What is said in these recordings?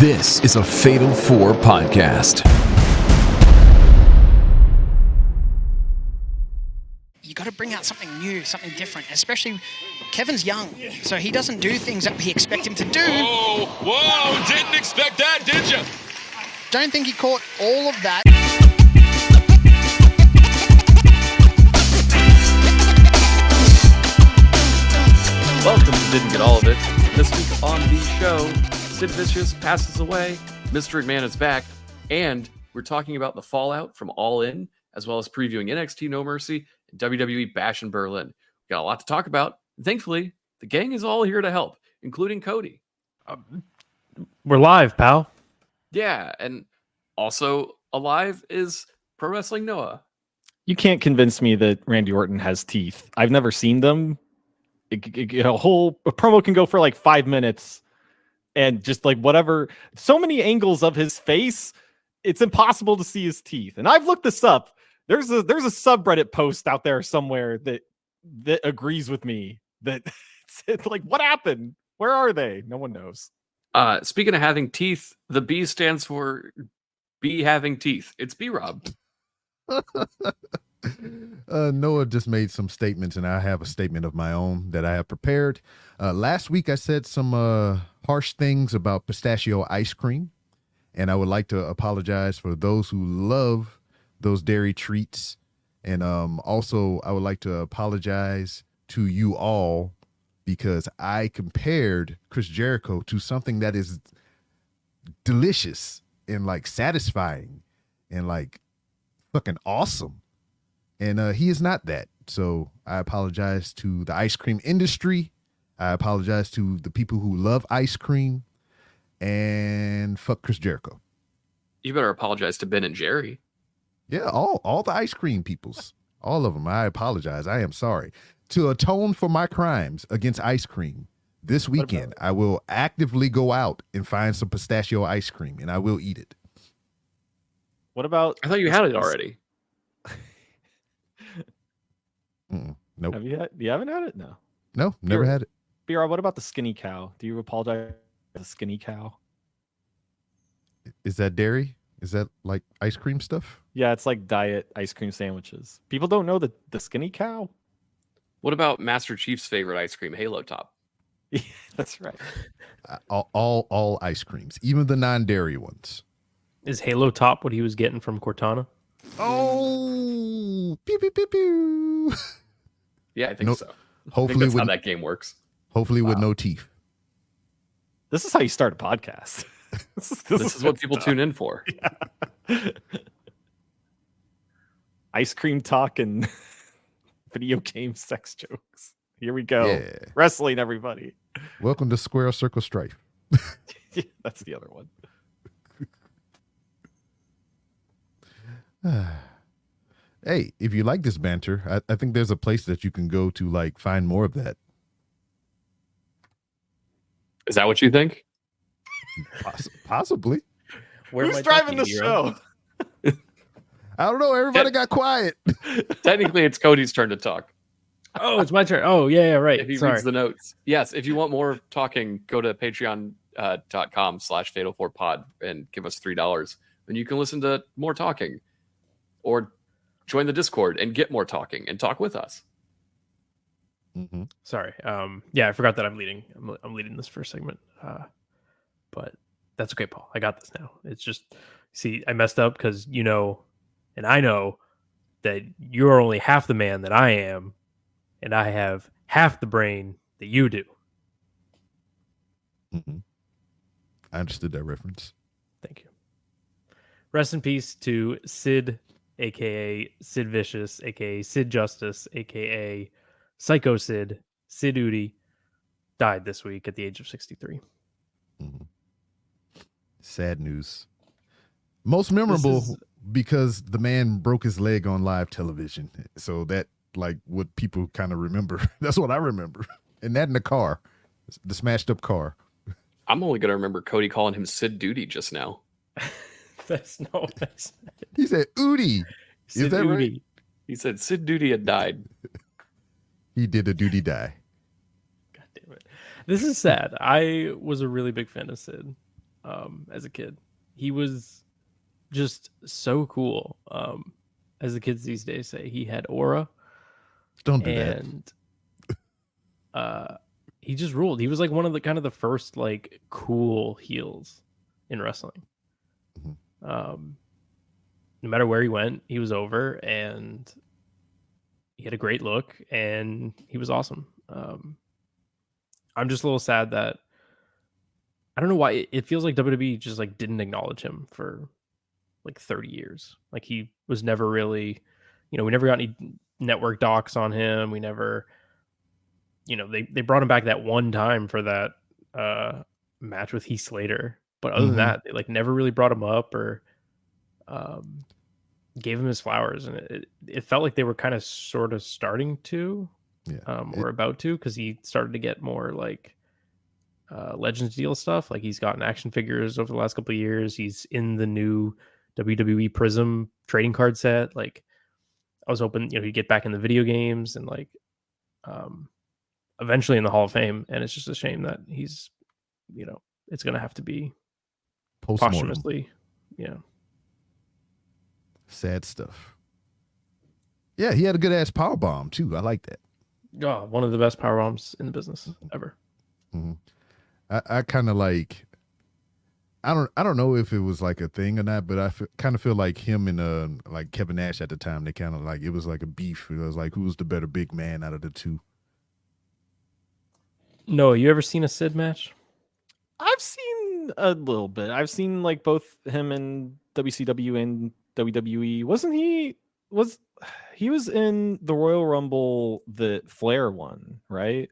This is a Fatal 4 podcast. You got to bring out something new, something different, especially Kevin's young, so he doesn't do things that we expect him to do. Oh, whoa, didn't expect that, did you? Don't think he caught all of that. Welcome to Didn't Get All of It. This week on the show, Sid Vicious passes away, Mr. McMahon is back, and we're talking about the fallout from All In, as well as previewing NXT No Mercy and WWE Bash in Berlin. We've got a lot to talk about, and thankfully, the gang is all here to help, including Cody. We're live, pal. Yeah, and also alive is Pro Wrestling Noah. You can't convince me that Randy Orton has teeth. I've never seen them. A promo can go for like 5 minutes and just like whatever. So many angles of his face, it's impossible to see his teeth. And I've looked this up. There's a subreddit post out there somewhere that agrees with me that it's like, what happened? Where are they? No one knows. Speaking of having teeth, the B stands for B having teeth. It's B-Rob. Noah just made some statements, and I have a statement of my own that I have prepared. Last week, I said some harsh things about pistachio ice cream, and I would like to apologize for those who love those dairy treats. And also, I would like to apologize to you all because I compared Chris Jericho to something that is delicious and like satisfying and like fucking awesome. And he is not that. So I apologize to the ice cream industry. I apologize to the people who love ice cream. And fuck Chris Jericho. You better apologize to Ben and Jerry. Yeah, all the ice cream peoples. All of them. I apologize. I am sorry. To atone for my crimes against ice cream, this weekend, I will actively go out and find some pistachio ice cream, and I will eat it. What about... I thought you had it already. Nope. You haven't had it? No, never had it. BR, what about the skinny cow? Do you apologize for the skinny cow? Is that dairy? Is that like ice cream stuff? Yeah, it's like diet ice cream sandwiches. People don't know the skinny cow. What about Master Chief's favorite ice cream, Halo Top? Yeah, that's right. All ice creams, even the non-dairy ones. Is Halo Top what he was getting from Cortana? Oh, pew, pew, pew, pew. Yeah, I think so. Hopefully, that's how that game works. Hopefully, with no teeth. This is how you start a podcast. This is what people tune in for. Yeah. Ice cream talk and video game sex jokes. Here we go. Yeah. Wrestling, everybody. Welcome to Square Circle Strife. Yeah, that's the other one. Hey, if you like this banter, I think there's a place that you can go to like find more of that. Is that what you think? Possibly. Who's driving the show? I don't know. Everybody got quiet. Technically, it's Cody's turn to talk. Oh, it's my turn. Oh, yeah, right. If he Sorry. reads the notes. Yes, if you want more talking, go to patreon.com/fatal4pod and give us $3. And you can listen to more talking. Or join the Discord and get more talking and talk with us. Mm-hmm. Sorry. Yeah, I forgot that I'm leading. I'm leading this first segment. But that's okay, Paul. I got this now. It's just, see, I messed up because you know, and I know that you're only half the man that I am, and I have half the brain that you do. Mm-hmm. I understood that reference. Thank you. Rest in peace to Sid, a.k.a. Sid Vicious, a.k.a. Sid Justice, a.k.a. Psycho Sid, Sid Udi, died this week at the age of 63. Mm-hmm. Sad news. Most memorable because the man broke his leg on live television. So that, like, what people kind of remember. That's what I remember. And that in the car, the smashed up car. I'm only going to remember Cody calling him Sid Duty just now. That's not what I said. He said Udi. Sid Is that Udi. right? He said Sid Duty had died. He did a duty die. God damn it. This is sad. I was a really big fan of Sid. as a kid. He was just so cool. As the kids these days say, he had aura. Don't do that. And he just ruled. He was like one of the kind of the first like cool heels in wrestling. Mhm. No matter where he went, he was over, and he had a great look, and he was awesome. I'm just a little sad that I don't know why it feels like WWE just like didn't acknowledge him for like 30 years. Like he was never really, we never got any network docs on him. We never, they brought him back that one time for that match with Heath Slater, but other than that, they like never really brought him up or gave him his flowers, and it felt like they were kind of sort of starting to, or about to, because he started to get more like Legends deal stuff. Like he's gotten action figures over the last couple of years. He's in the new WWE Prism trading card set. Like I was hoping, he'd get back in the video games and like eventually in the Hall of Fame. And it's just a shame that he's, it's going to have to be posthumously. Yeah. Sad stuff. Yeah, he had a good ass power bomb too. I like that. Oh, one of the best power bombs in the business ever. Mm-hmm. I kind of like. I don't know if it was like a thing or not, but I kind of feel like him and like Kevin Nash at the time, they kind of like, it was like a beef. It was like, who was the better big man out of the two? No, you ever seen a Sid match? I've seen a little bit. I've seen like both him and WCW and WWE. He was in the Royal Rumble, the Flair one, right?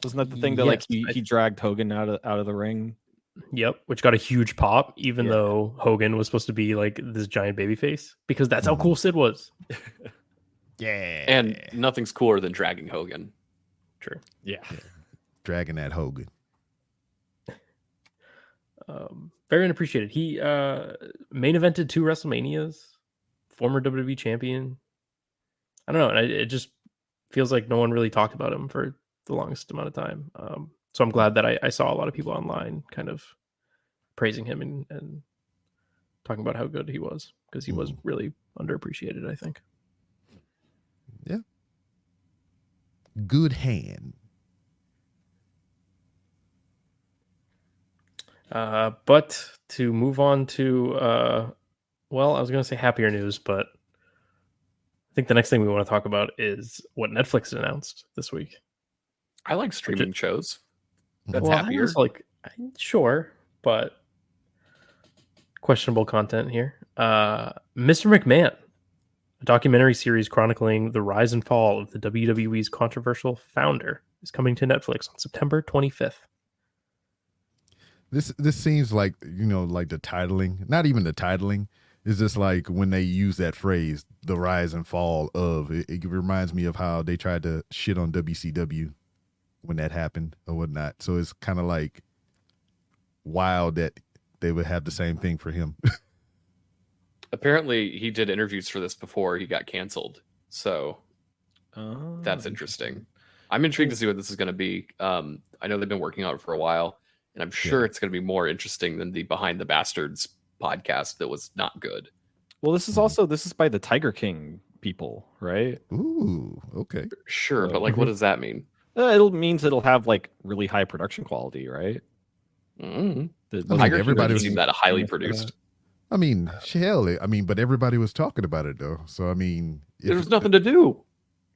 Wasn't that the thing that like he dragged Hogan out of the ring? Yep, which got a huge pop, even though Hogan was supposed to be like this giant baby face, because that's how cool Sid was. Yeah. And nothing's cooler than dragging Hogan. True. Yeah. Dragging that Hogan. Very unappreciated. He main evented 2 WrestleManias, former WWE champion. I don't know. And it just feels like no one really talked about him for the longest amount of time. So I'm glad that I saw a lot of people online kind of praising him and talking about how good he was, because he was really underappreciated, I think. Yeah. Good hand. But to move on to, I was going to say happier news, but I think the next thing we want to talk about is what Netflix announced this week. I like streaming shows. That's well, happier. Sure, but questionable content here. Mr. McMahon, a documentary series chronicling the rise and fall of the WWE's controversial founder, is coming to Netflix on September 25th. This seems like, like the titling, not even the titling. It's just like when they use that phrase, the rise and fall of, it reminds me of how they tried to shit on WCW when that happened or whatnot. So it's kind of like wild that they would have the same thing for him. Apparently he did interviews for this before he got canceled. So that's interesting. I'm intrigued to see what this is going to be. I know they've been working on it for a while, and I'm sure it's going to be more interesting than the Behind the Bastards podcast that was not good. Well, this is by the Tiger King people, right? Ooh, okay. Sure, but like, what does that mean? It means it'll have like really high production quality, right? Everybody was that highly produced. I mean, hell, but everybody was talking about it though. So I mean, there was nothing to do.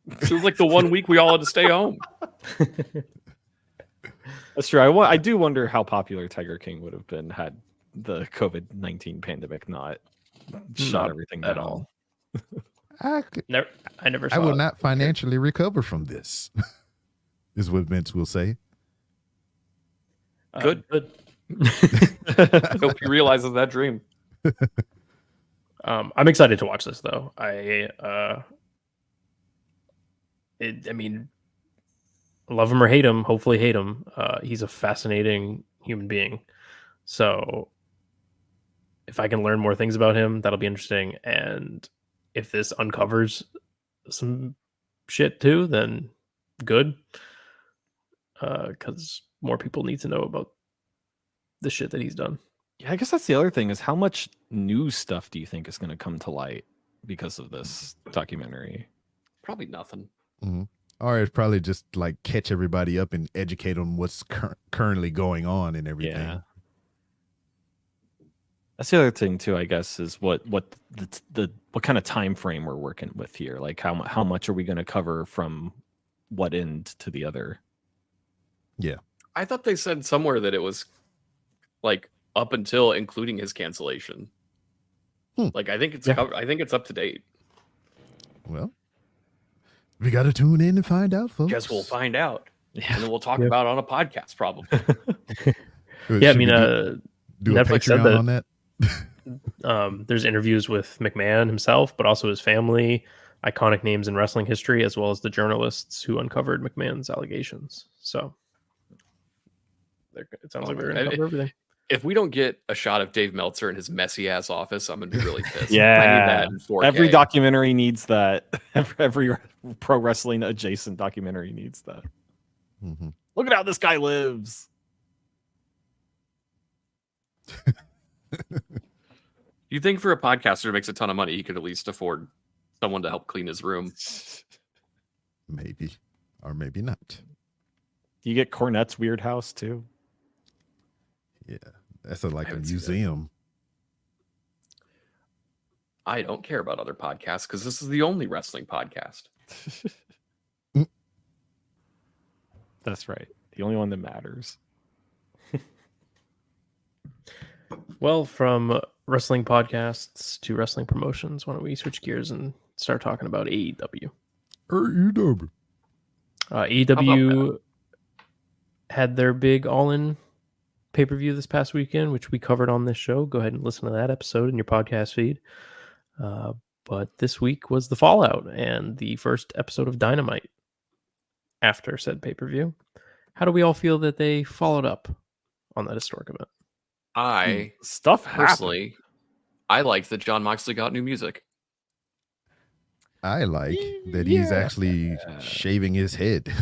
It was like the one week we all had to stay home. That's true. I do wonder how popular Tiger King would have been had the COVID-19 pandemic not shut everything down. At all. I never saw I will not financially recover from this, is what Vince will say. Good. I hope he realizes that dream. I'm excited to watch this though. Love him or hate him, hopefully hate him. He's a fascinating human being. So if I can learn more things about him, that'll be interesting. And if this uncovers some shit too, then good. Because more people need to know about the shit that he's done. Yeah, I guess that's the other thing is how much new stuff do you think is going to come to light because of this documentary? Probably nothing. Mm-hmm. Or it's probably just like catch everybody up and educate on what's currently going on and everything. Yeah. That's the other thing too, I guess, is what kind of time frame we're working with here. Like how much are we going to cover from what end to the other? Yeah. I thought they said somewhere that it was like up until including his cancellation. Like I think it's I think it's up to date. Well, we got to tune in and find out, folks. Guess we'll find out. Yeah. And then we'll talk about it on a podcast probably. Yeah, I mean, do Netflix a said Patreon on that. There's interviews with McMahon himself, but also his family, iconic names in wrestling history, as well as the journalists who uncovered McMahon's allegations. So it sounds like we're going to cover everything. If we don't get a shot of Dave Meltzer in his messy ass office, I'm going to be really pissed. Yeah. I need that in 4K. Every documentary needs that. Every pro wrestling adjacent documentary needs that. Mm-hmm. Look at how this guy lives. You think for a podcaster who makes a ton of money, he could at least afford someone to help clean his room? Maybe. Or maybe not. Do you get Cornette's Weird House too? Yeah. That's like a museum. I don't care about other podcasts because this is the only wrestling podcast. That's right. The only one that matters. Well, from wrestling podcasts to wrestling promotions, why don't we switch gears and start talking about AEW? AEW had their big all-in pay-per-view this past weekend, which we covered on this show. Go ahead and listen to that episode in your podcast feed. But this week was the Fallout and the first episode of Dynamite after said pay-per-view. How do we all feel that they followed up on that historic event? I personally, I liked that John Moxley got new music. I like that he's actually shaving his head.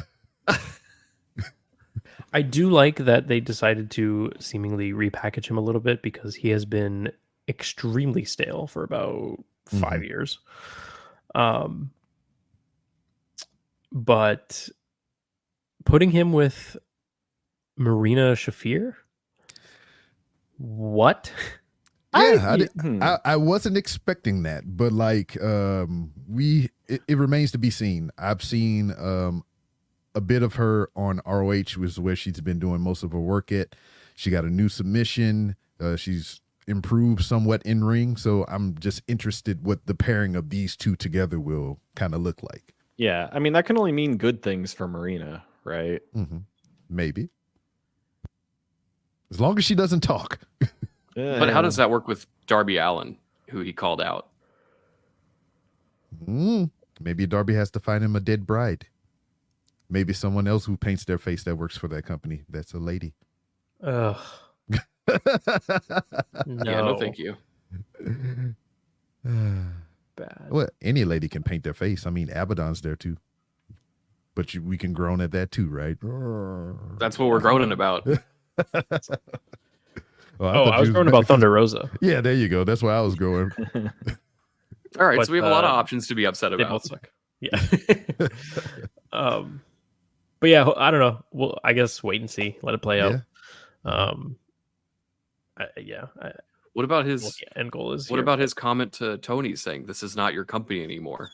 I do like that they decided to seemingly repackage him a little bit because he has been extremely stale for about 5 years. But putting him with Marina Shafir? What? Yeah, I wasn't expecting that, but like it remains to be seen. I've seen a bit of her on ROH, was where she's been doing most of her work at. She got a new submission. She's improved somewhat in ring, so I'm just interested what the pairing of these two together will kind of look like. Yeah, I mean that can only mean good things for Marina, right? Mm-hmm. Maybe, as long as she doesn't talk. But how does that work with Darby Allin, who he called out? Maybe Darby has to find him a dead bride. Maybe someone else who paints their face that works for that company. That's a lady. Ugh. No. Yeah, no, thank you. Bad. Well, any lady can paint their face. I mean, Abaddon's there too. But we can groan at that too, right? That's what we're groaning about. I was groaning about Thunder Rosa. Yeah, there you go. That's where I was going. All right, so we have a lot of options to be upset about. They both suck. Yeah. But yeah, I don't know. Well, I guess wait and see. Let it play out. What about his end goal is? What about his comment to Tony saying this is not your company anymore?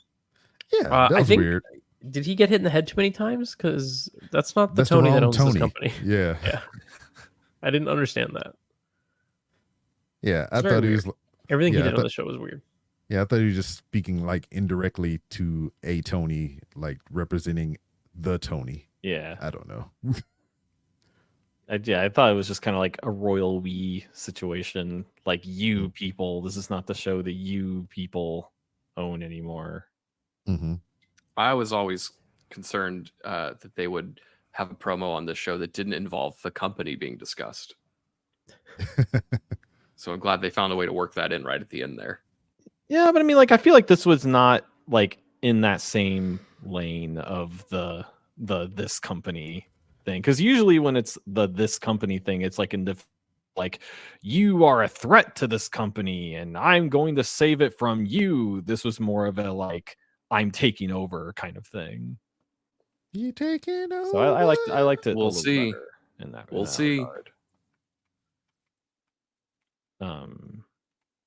Yeah, that was weird. Did he get hit in the head too many times? Because that's not the Tony that owns this company. Yeah. I didn't understand that. Yeah, I thought he was. Everything he did on the show was weird. Yeah, I thought he was just speaking like indirectly to a Tony, like representing the Tony. Yeah, I don't know. I thought it was just kind of like a royal we situation. Like you people, this is not the show that you people own anymore. Mm-hmm. I was always concerned that they would have a promo on this show that didn't involve the company being discussed. So I'm glad they found a way to work that in right at the end there. Yeah, but I mean, like, I feel like this was not like in that same lane of the this company thing, because usually when it's the this company thing, it's like in like, you are a threat to this company and I'm going to save it from you. This was more of a like, I'm taking over kind of thing. You taking over? So I liked it. We'll a little see. better in that. We'll see. Regard.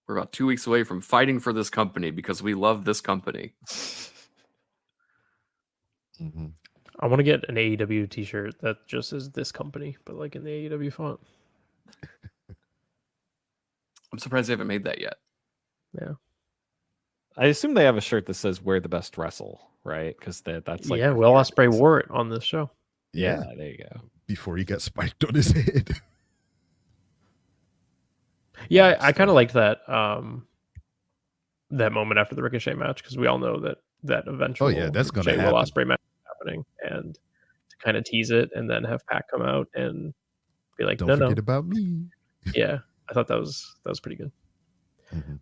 We're about 2 weeks away from fighting for this company because we love this company. Mm-hmm. I want to get an AEW t-shirt that just says this company, but like in the AEW font. I'm surprised they haven't made that yet. Yeah. I assume they have a shirt that says "We're the best wrestle," right? Because that's like Will Ospreay wore it on this show. Yeah, there you go. Before he got spiked on his head. Yeah, I kind of liked that that moment after the Ricochet match, because we all know that eventual that's going to Ricochet happen. Will Ospreay match is happening, and to kind of tease it and then have Pac come out and be like, Don't forget about me. Yeah, I thought that was pretty good. Mm-hmm.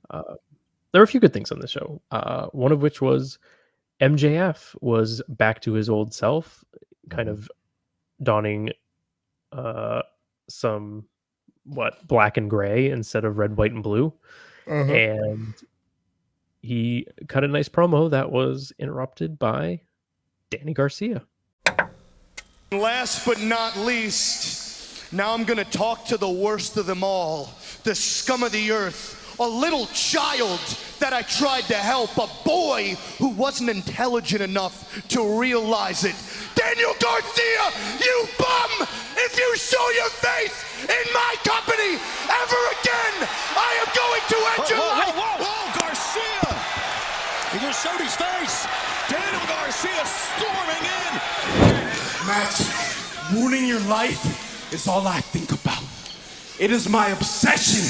There were a few good things on the show. One of which was MJF was back to his old self, kind of donning some black and gray instead of red, white, and blue. And he cut a nice promo that was interrupted by Danny Garcia. Last but not least, now I'm gonna talk to the worst of them all, the scum of the earth, a little child that I tried to help, a boy who wasn't intelligent enough to realize it. Daniel Garcia, you bum! If you show your face in my company ever again, I am going to end your life! Whoa, Garcia! He just showed his face! Daniel Garcia storming in! Max, ruining your life is all I think about. It is my obsession.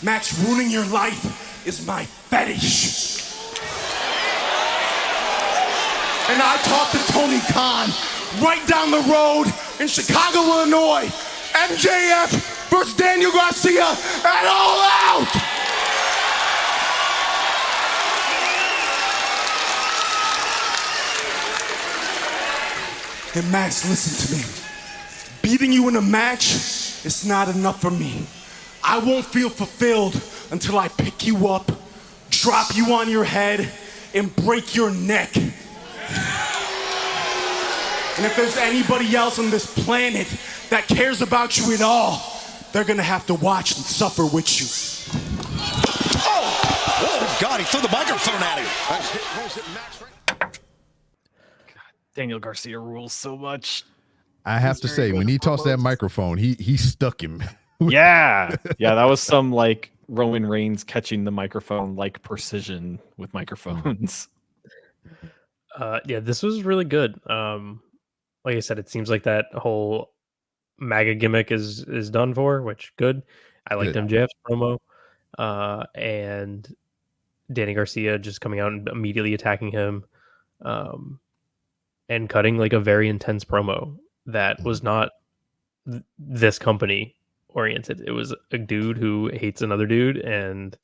Max, ruining your life is my fetish. And I talked to Tony Khan right down the road in Chicago, Illinois. MJF versus Daniel Garcia at All Out! And Max, listen to me. Beating you in a match is not enough for me. I won't feel fulfilled until I pick you up, drop you on your head, and break your neck. And if there's anybody else on this planet that cares about you at all, they're gonna have to watch and suffer with you. Oh God, he threw the microphone at him. Daniel Garcia rules so much. I have to say, when he tossed that microphone, he stuck him. Yeah, that was some like Roman Reigns catching the microphone like precision with microphones. This was really good. Like I said, it seems like that whole MAGA gimmick is done for, which good. I liked MJF's promo, and Danny Garcia just coming out and immediately attacking him, and cutting like a very intense promo that was not this company oriented. It was a dude who hates another dude and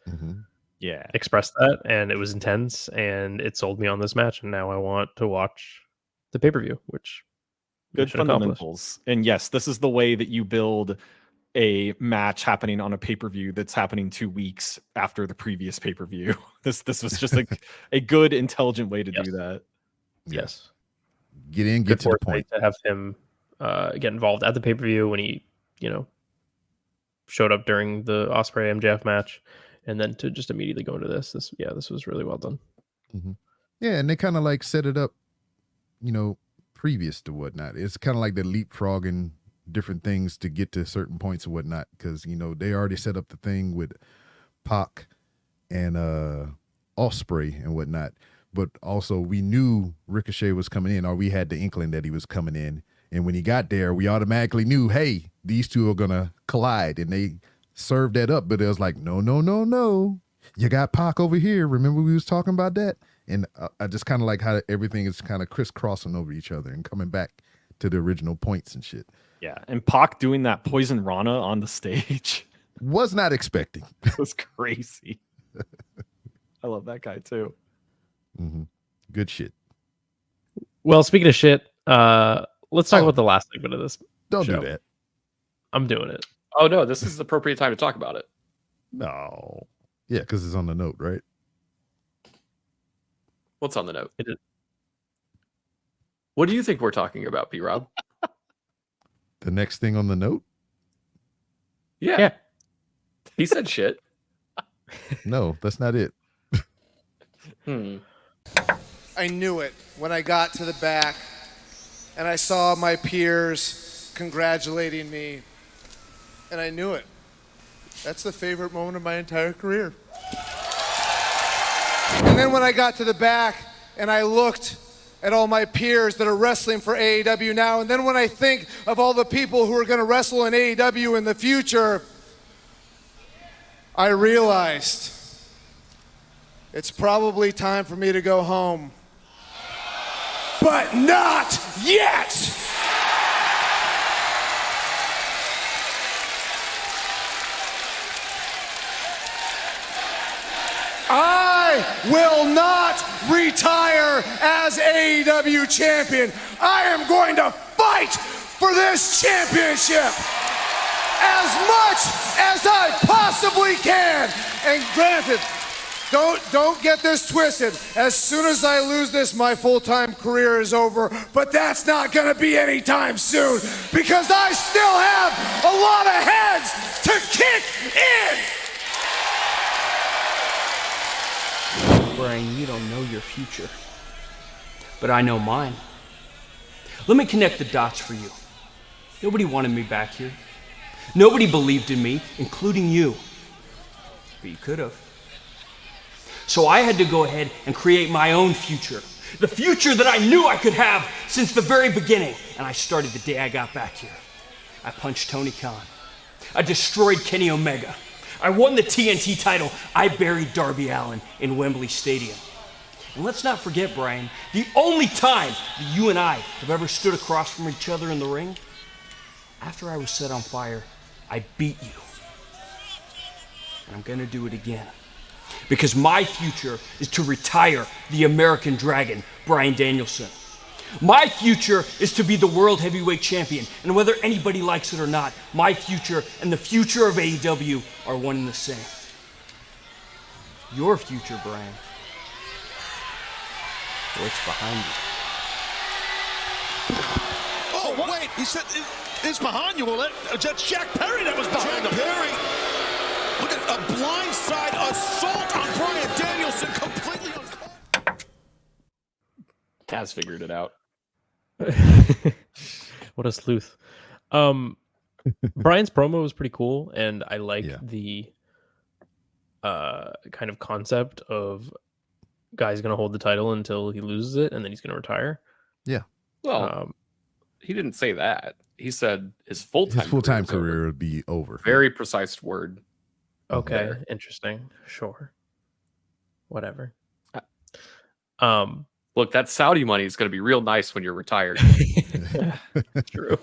expressed that, and it was intense, and it sold me on this match, and now I want to watch the pay-per-view, which good fundamentals. And yes, this is the way that you build a match happening on a pay-per-view that's happening 2 weeks after the previous pay-per-view. This was just like a good, intelligent way to do that. Yes. Get in, get to the point. To have him get involved at the pay-per-view when he, showed up during the Ospreay MJF match, and then to just immediately go into this. This was really well done. Mm-hmm. Yeah, and they kind of like set it up, previous to whatnot. It's kind of like the leapfrogging different things to get to certain points and whatnot, because they already set up the thing with Pac and Ospreay and whatnot, but also we knew Ricochet was coming in, or we had the inkling that he was coming in, and when he got there, we automatically knew, hey, these two are gonna collide, and they served that up. But it was like, no, you got Pac over here. Remember we was talking about that? And I just kind of like how everything is kind of crisscrossing over each other and coming back to the original points and shit. Yeah, and Pac doing that Poison Rana on the stage was not expecting. It was crazy. I love that guy too. Mm-hmm. Good shit. Well, speaking of shit, let's talk about the last segment of this. Don't show. do that. I'm doing it. Oh no, this is the appropriate time to talk about it. No. Yeah, because it's on the note, right? What's on the note? It is. What do you think we're talking about, P-Rob? The next thing on the note? Yeah. He said shit. No, that's not it. I knew it when I got to the back and I saw my peers congratulating me. And I knew it. That's the favorite moment of my entire career. And then when I got to the back and I looked at all my peers that are wrestling for AEW now, and then when I think of all the people who are going to wrestle in AEW in the future, I realized it's probably time for me to go home. But not yet! I will not retire as AEW champion. I am going to fight for this championship as much as I possibly can. And granted, don't get this twisted. As soon as I lose this, my full-time career is over. But that's not going to be anytime soon because I still have a lot of heads to kick in. Brian, you don't know your future, but I know mine. Let me connect the dots for you. Nobody wanted me back here. Nobody believed in me, including you. But you could have. So I had to go ahead and create my own future. The future that I knew I could have since the very beginning. And I started the day I got back here. I punched Tony Khan. I destroyed Kenny Omega. I won the TNT title. I buried Darby Allin in Wembley Stadium. And let's not forget, Brian, the only time that you and I have ever stood across from each other in the ring, after I was set on fire, I beat you. And I'm gonna do it again. Because my future is to retire the American Dragon, Bryan Danielson. My future is to be the World Heavyweight Champion, and whether anybody likes it or not, my future and the future of AEW are one and the same. Your future, Brian, well, it's behind you. Oh, wait, he said it's behind you. Well, that's Jack Perry that was behind him. Perry. Look at a blindside assault on Bryan Danielson, completely uncalled. Kaz figured it out. What a sleuth. Brian's promo was pretty cool, and I like the kind of concept of guy's gonna hold the title until he loses it and then he's gonna retire. Yeah. Well, he didn't say that. He said his full-time career would be over. Very precise word. Okay, there. interesting. Sure. Whatever. Look, that Saudi money is going to be real nice when you're retired. True.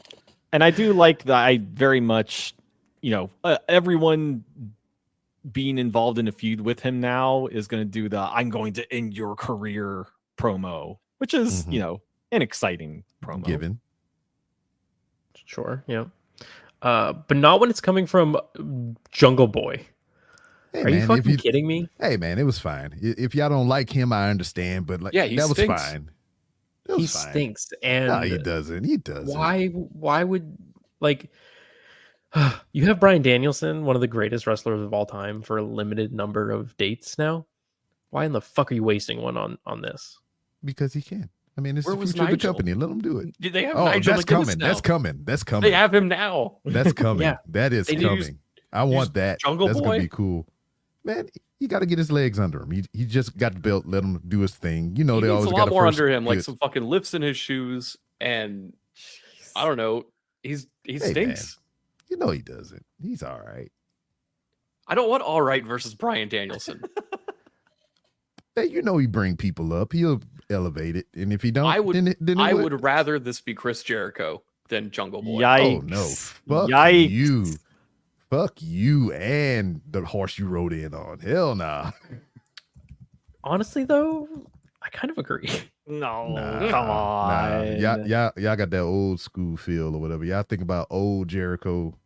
And I do like that. I very much, everyone being involved in a feud with him now is going to do the "I'm going to end your career" promo, which is, an exciting promo. Given. Sure. Yeah. But not when it's coming from Jungle Boy. Hey, Are you fucking kidding me? Hey, man, it was fine. If y'all don't like him, I understand, but he that stinks. was fine. He stinks. And no, he doesn't. He doesn't. Why would, you have Bryan Danielson, one of the greatest wrestlers of all time, for a limited number of dates now? Why in the fuck are you wasting one on this? Because he can. I mean, it's Where the was future of the Nigel? company. Let him do it. Did they have Nigel that's McGuinness coming. now? That's coming. That's coming. They have him now. That's coming. Yeah. That is coming. I want that. Jungle That's Boy? gonna be cool. Man, you got to get his legs under him. He just got the belt. Let him do his thing. He they needs always a got lot more first under him, like get- some fucking lifts in his shoes, and I don't know. He stinks. Man, he doesn't. He's all right. I don't want all right versus Bryan Danielson. Hey, he bring people up. He'll elevate it, and if he don't, I would. then he I would rather this be Chris Jericho than Jungle Boy. Yikes. Oh no! Fuck Yikes. you! Fuck you and the horse you rode in on. Hell nah. Honestly, though, I kind of agree. No, Nah, come on. Y'all got that old school feel or whatever. Y'all think about old Jericho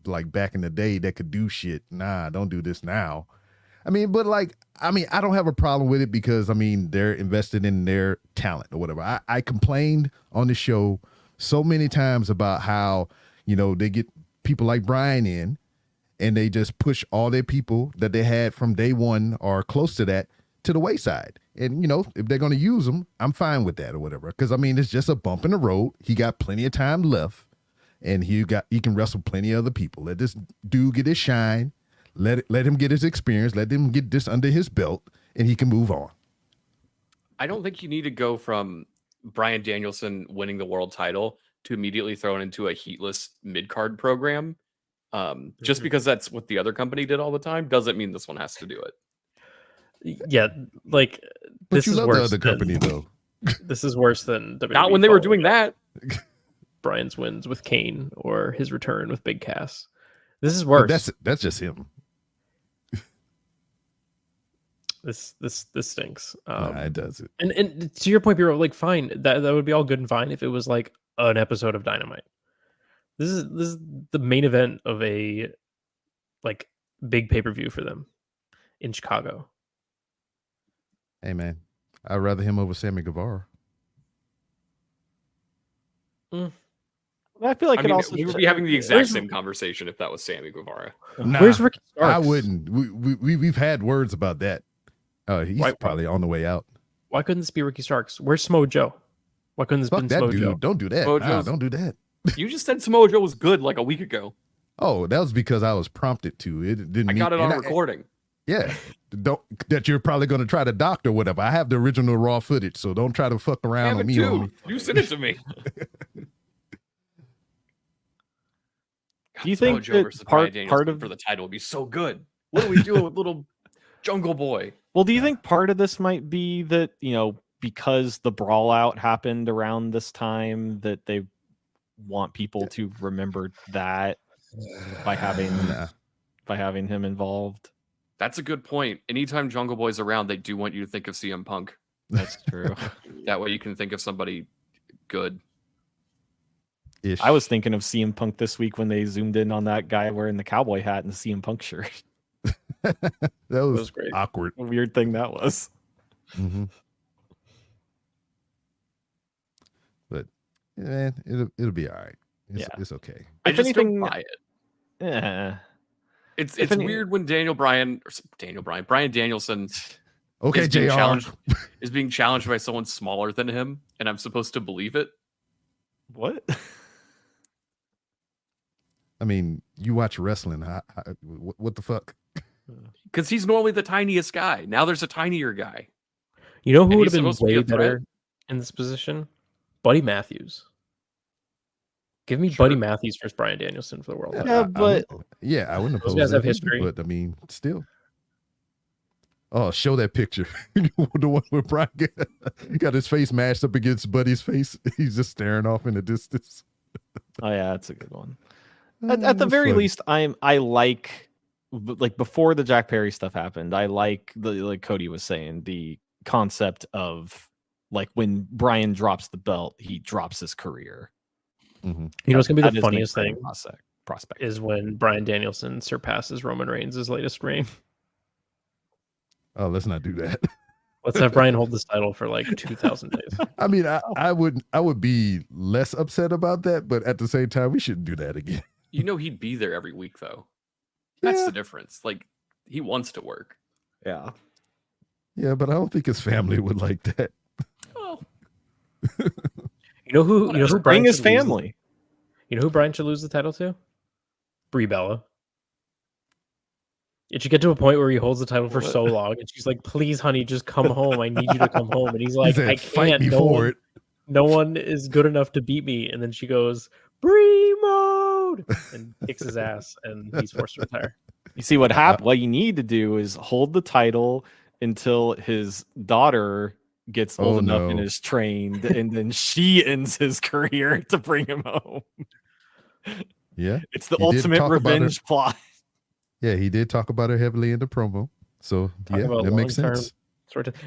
like back in the day that could do shit. Nah, don't do this now. I mean, but like, I don't have a problem with it because they're invested in their talent or whatever. I complained on the show so many times about how, they get people like Brian in and they just push all their people that they had from day one or close to that to the wayside. And, if they're going to use them, I'm fine with that or whatever. Because, it's just a bump in the road. He got plenty of time left and he can wrestle plenty of other people. Let this dude get his shine. Let him get his experience. Let him get this under his belt, and he can move on. I don't think you need to go from Bryan Danielson winning the world title to immediately thrown into a heatless mid-card program. Just because that's what the other company did all the time doesn't mean this one has to do it. Yeah, like but this you is love worse the other company though. This is worse than WWE. Not when they were doing that. Bryan's wins with Kane or his return with Big Cass. This is worse. But that's just him. This stinks. It does it. And to your point, Bureau, like fine, that would be all good and fine if it was like an episode of Dynamite. This is the main event of a like big pay-per-view for them in Chicago. Hey man, I'd rather him over Sammy Guevara. I feel like we would be having the exact same conversation if that was Sammy Guevara. Nah, where's Ricky Starks? I wouldn't. We've had words about that. He's probably on the way out. Why couldn't this be Ricky Starks? Where's Samoa Joe? Why couldn't this be that Samoa dude? Joe? Don't do that. Nah, don't do that. You just said Samoa Joe was good like a week ago. Oh, that was because I was prompted to. It didn't. I got it on recording. Yeah, that you're probably going to try to doct or whatever. I have the original raw footage, so don't try to fuck around on me. You sent it to me. Do you think that part of for the title would be so good? What are we doing with little Jungle Boy? Well, do you think part of this might be that, because the brawl out happened around this time, that they want people to remember that by having him involved? That's a good point. Anytime Jungle Boy's around, they do want you to think of CM Punk. That's true. That way you can think of somebody good. Ish. I was thinking of CM Punk this week when they zoomed in on that guy wearing the cowboy hat and the CM Punk shirt. that was great. Awkward. What a weird thing that was. Mm-hmm. But man, it'll be all right. It's okay. I just don't buy it. Yeah. It's weird when Bryan Danielson okay, is being challenged by someone smaller than him, and I'm supposed to believe it. What? You watch wrestling. What the fuck? Because he's normally the tiniest guy. Now there's a tinier guy. You know who would have been way better in this position? Buddy Matthews. Give me Buddy Matthews versus Bryan Danielson for the world title. I wouldn't oppose those guys that have history. But still. Oh, show that picture. The one where Brian got his face mashed up against Buddy's face. He's just staring off in the distance. Oh yeah, that's a good one. At the very least, I like before the Jack Perry stuff happened, I like like Cody was saying, the concept of like when Brian drops the belt, he drops his career. Mm-hmm. You know what's gonna be the funniest thing prospect is when Bryan Danielson surpasses Roman Reigns' latest reign. Oh, let's not do that. Let's have Brian hold this title for like 2,000 days. I would be less upset about that, but at the same time, we shouldn't do that again. He'd be there every week though. That's the difference. Like he wants to work. Yeah. Yeah, but I don't think his family would like that. Oh. You know who Brian bring his family. You know who Brian should lose the title to? Brie Bella. It should get to a point where he holds the title for so long, and she's like, "Please, honey, just come home. I need you to come home." And he's like, "I can't. No one is good enough to beat me." And then she goes, "Brie mode," and kicks his ass, and he's forced to retire. You see what happened? What you need to do is hold the title until his daughter gets old enough and is trained, and then she ends his career to bring him home. Yeah, it's the ultimate revenge plot. Yeah, he did talk about her heavily in the promo. So, that makes sense.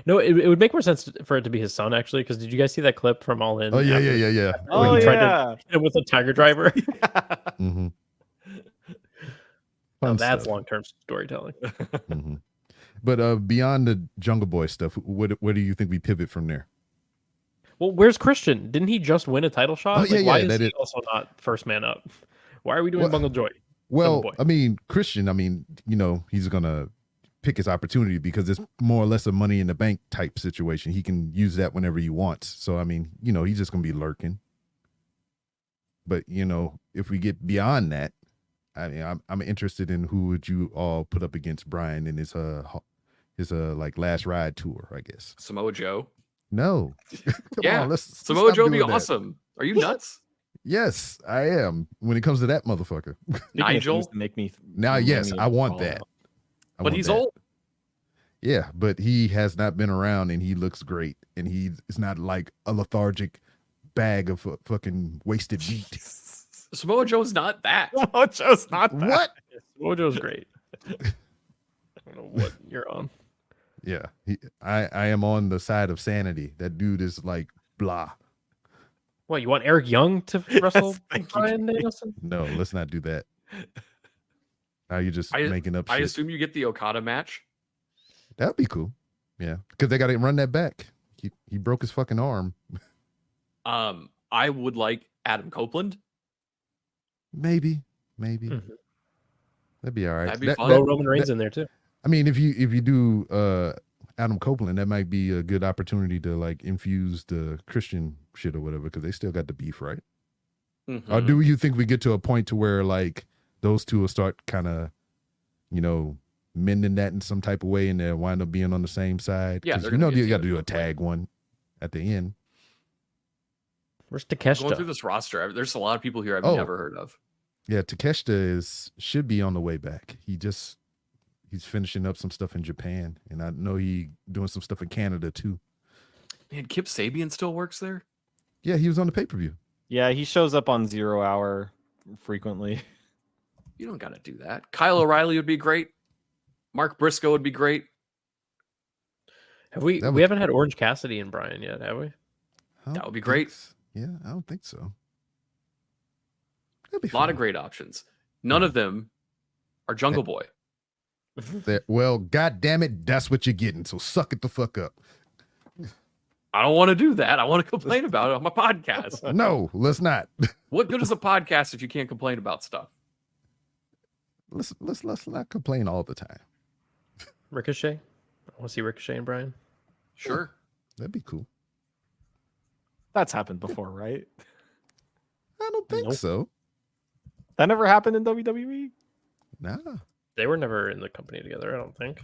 No, it would make more sense for it to be his son, actually, because did you guys see that clip from All In? Oh, yeah. Oh, he tried to hit him with a Tiger Driver. Mm-hmm. Now Fun that's stuff. long-term storytelling. Mhm. But beyond the Jungle Boy stuff, where do you think we pivot from there? Well, where's Christian? Didn't he just win a title shot? Oh, yeah, why yeah, is that he is- also not first man up? Why are we doing Well- Bungle Joy? Well, Boy. I mean, Christian, he's going to pick his opportunity because it's more or less a money in the bank type situation. He can use that whenever he wants. So, he's just going to be lurking. But, if we get beyond that, I'm interested in who would you all put up against Brian in his like last ride tour, I guess. Samoa Joe. No. Come on, let's Samoa stop Joe would be doing that. awesome. Are you nuts? Yes, I am. When it comes to that motherfucker. Speaking of Nigel? things to make me Now, yes, I want that. I But want he's that. old. Yeah, but he has not been around and he looks great. And it's not like a lethargic bag of fucking wasted meat. Samoa Joe's not that. Oh, just not that. What? Mojo's great. I don't know what you're on. Yeah, I am on the side of sanity. That dude is like blah. What, you want Eric Young to wrestle thank you. Brian Danielson? No, let's not do that. Now you're just making up I shit. assume you get the Okada match. That'd be cool. Yeah, because they got to run that back. He broke his fucking arm. I would like Adam Copeland. Maybe. That'd be all right. That'd be That- fun. Throw Roman Reigns in there too. I mean, if you do Adam Copeland, that might be a good opportunity to like infuse the Christian shit or whatever, because they still got the beef, right? Mhm. Or do you think we get to a point to where like those two will start kind of, mending that in some type of way, and they'll wind up being on the same side? Yeah, 'Cause they're you gonna know be you got to do together a tag one at the end. Where's Going Takeshita? through this roster, there's a lot of people here I've Oh. never heard of. Yeah, Takeshita should be on the way back. He's finishing up some stuff in Japan, and I know he doing some stuff in Canada too. Man, Kip Sabian still works there? Yeah, he was on the pay-per-view. Yeah, he shows up on 0 Hour frequently. You don't got to do that. Kyle O'Reilly would be great. Mark Briscoe would be great. We haven't had Orange Cassidy and Brian yet, have we? I That don't would be think great. Yeah, I don't think so. That'd be A lot of fun. great options. None of them are Jungle Boy. Well, god damn it, that's what you're getting. So suck it the fuck up. I don't want to do that. I want to complain about it on my podcast. No, let's not. What good is a podcast if you can't complain about stuff? Let's not complain all the time. Ricochet? I want to see Ricochet and Brian. Sure. That'd be cool. That's happened before, right? I don't think Nope. so. That never happened in WWE. Nah. They were never in the company together, I don't think.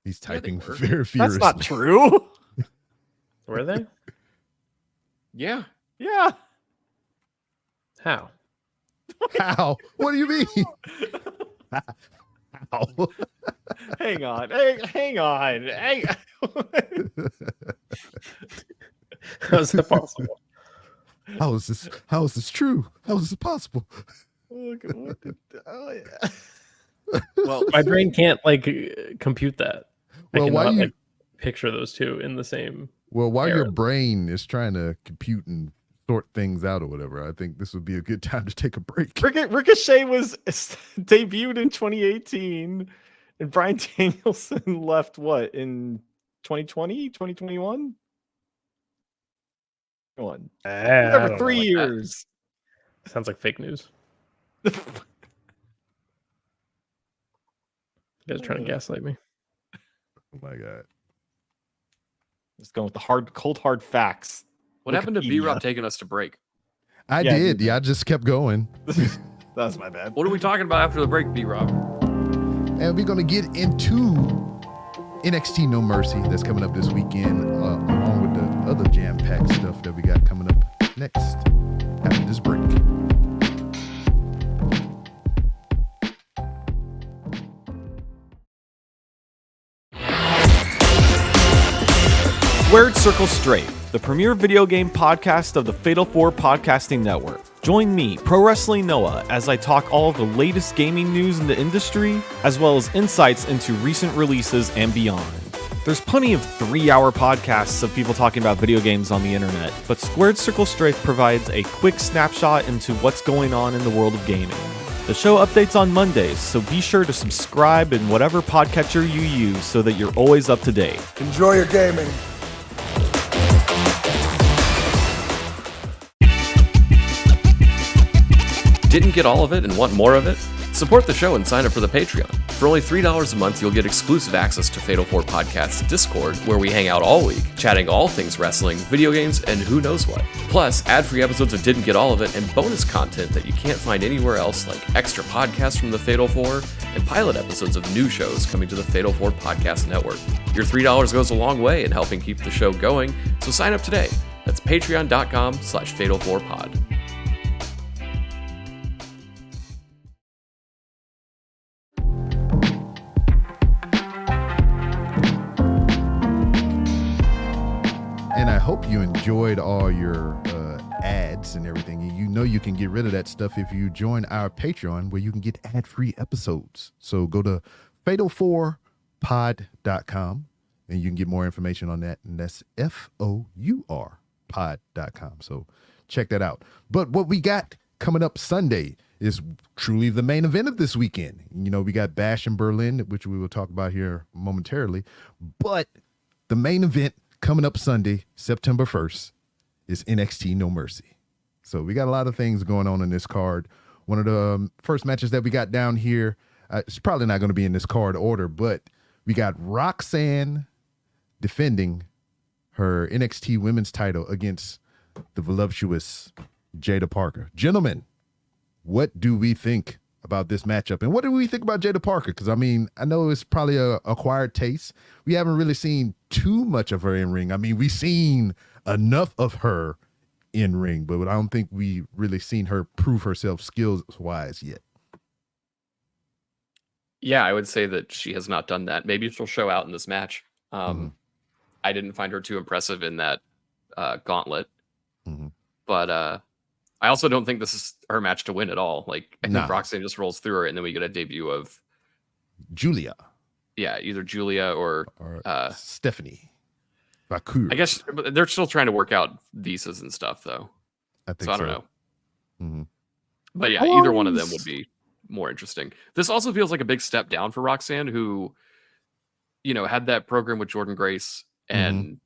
He's Yeah, they typing were. very That's furiously. not true. Were they? Yeah. Yeah. How? How? What do you mean? How? Hang on. Hang on. How's that possible? How is this true? How is this possible? Oh, yeah. Well, my brain can't compute that. Well, I why cannot you picture those two in the same. Well, while your era. brain is trying to compute and sort things out or whatever, I think this would be a good time to take a break. Ricochet was debuted in 2018, and Brian Danielson left what in 2020, 2021? Come on. Over 3 years. Sounds like fake news. You guys are trying to gaslight me. Oh my god. Just going with the cold hard facts. What happened to B Rob Wikipedia. taking us to break? I Yeah, did. Yeah, I just kept going. That's my bad. What are we talking about after the break, B Rob? And we're going to get into NXT No Mercy that's coming up this weekend, along with the other jam-packed stuff that we got coming up next after this break. Squared Circle Strafe, the premier video game podcast of the Fatal 4 Podcasting Network. Join me, Pro Wrestling Noah, as I talk all the latest gaming news in the industry, as well as insights into recent releases and beyond. There's plenty of 3-hour podcasts of people talking about video games on the internet, but Squared Circle Strafe provides a quick snapshot into what's going on in the world of gaming. The show updates on Mondays, so be sure to subscribe in whatever podcatcher you use so that you're always up to date. Enjoy your gaming. Didn't get all of it and want more of it? Support the show and sign up for the Patreon. For only $3 a month, you'll get exclusive access to Fatal 4 Podcast's Discord, where we hang out all week, chatting all things wrestling, video games, and who knows what. Plus, ad-free episodes of Didn't Get All of It and bonus content that you can't find anywhere else, like extra podcasts from the Fatal 4 and pilot episodes of new shows coming to the Fatal 4 Podcast Network. Your $3 goes a long way in helping keep the show going, so sign up today. That's patreon.com/Fatal4Pod. And I hope you enjoyed all your ads and everything. You know you can get rid of that stuff if you join our Patreon, where you can get ad-free episodes. So go to fatal4pod.com and you can get more information on that. And that's FOUR pod.com. So check that out. But what we got coming up Sunday is truly the main event of this weekend. You know, we got Bash in Berlin, which we will talk about here momentarily. But the main event coming up Sunday, September 1st, is NXT No Mercy. So we got a lot of things going on in this card. One of the first matches that we got down here, it's probably not going to be in this card order, but we got Roxanne defending her NXT women's title against the voluptuous Jada Parker. Gentlemen, what do we think about this matchup? And what do we think about Jada Parker? Because, I mean, I know it's probably a acquired taste. We haven't really seen too much of her in ring. I mean, we've seen enough of her in ring, but I don't think we really seen her prove herself skills-wise yet. Yeah, I would say that she has not done that. Maybe she'll show out in this match. I didn't find her too impressive in that gauntlet. But I also don't think this is her match to win at all. Like, I think Roxanne just rolls through her, and then we get a debut of Julia. Yeah, either Julia or Stephanie Vakur. I guess they're still trying to work out visas and stuff, though. I think so. I don't know. But yeah, How either long one of them is- would be more interesting. This also feels like a big step down for Roxanne, who, you know, had that program with Jordan Grace and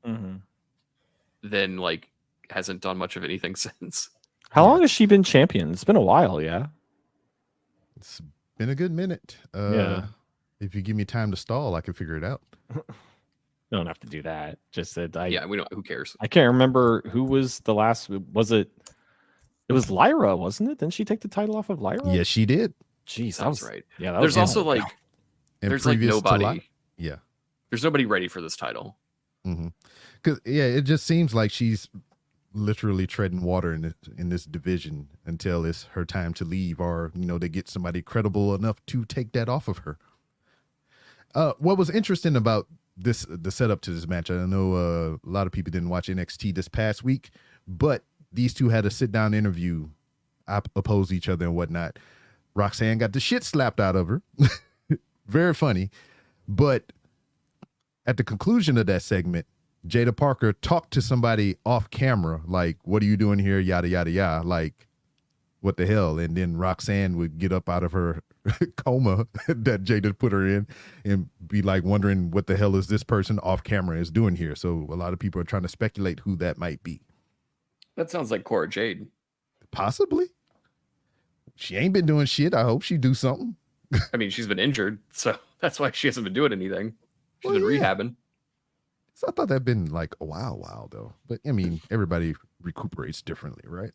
then like hasn't done much of anything since. How long has she been champion? It's been a while, yeah. It's been a good minute. Yeah. If you give me time to stall, I can figure it out. You don't have to do that. Just that Yeah, we don't. Who cares? I can't remember who was the last. Was it? It was Lyra, wasn't it? Didn't she take the title off of Lyra? Yes, she did. Jeez, that Sounds was right. Yeah, that There's was also like And there's like previous to nobody. Yeah. There's nobody ready for this title. Because it just seems like she's literally treading water in this division until it's her time to leave, or they get somebody credible enough to take that off of her. What was interesting about the setup to this match, I know a lot of people didn't watch NXT this past week, but these two had a sit down interview, oppose each other and whatnot. Roxanne got the shit slapped out of her. Very funny. But at the conclusion of that segment, Jada Parker talked to somebody off camera, like, what are you doing here? Yada, yada, yada. Like, what the hell? And then Roxanne would get up out of her coma that Jada put her in and be like wondering what the hell is this person off camera is doing here. So a lot of people are trying to speculate who that might be. That sounds like Cora Jade. Possibly. She ain't been doing shit. I hope she do something. I mean, she's been injured, so that's why she hasn't been doing anything. She's been rehabbing. So I thought that'd been like a while though. But I mean, everybody recuperates differently, right?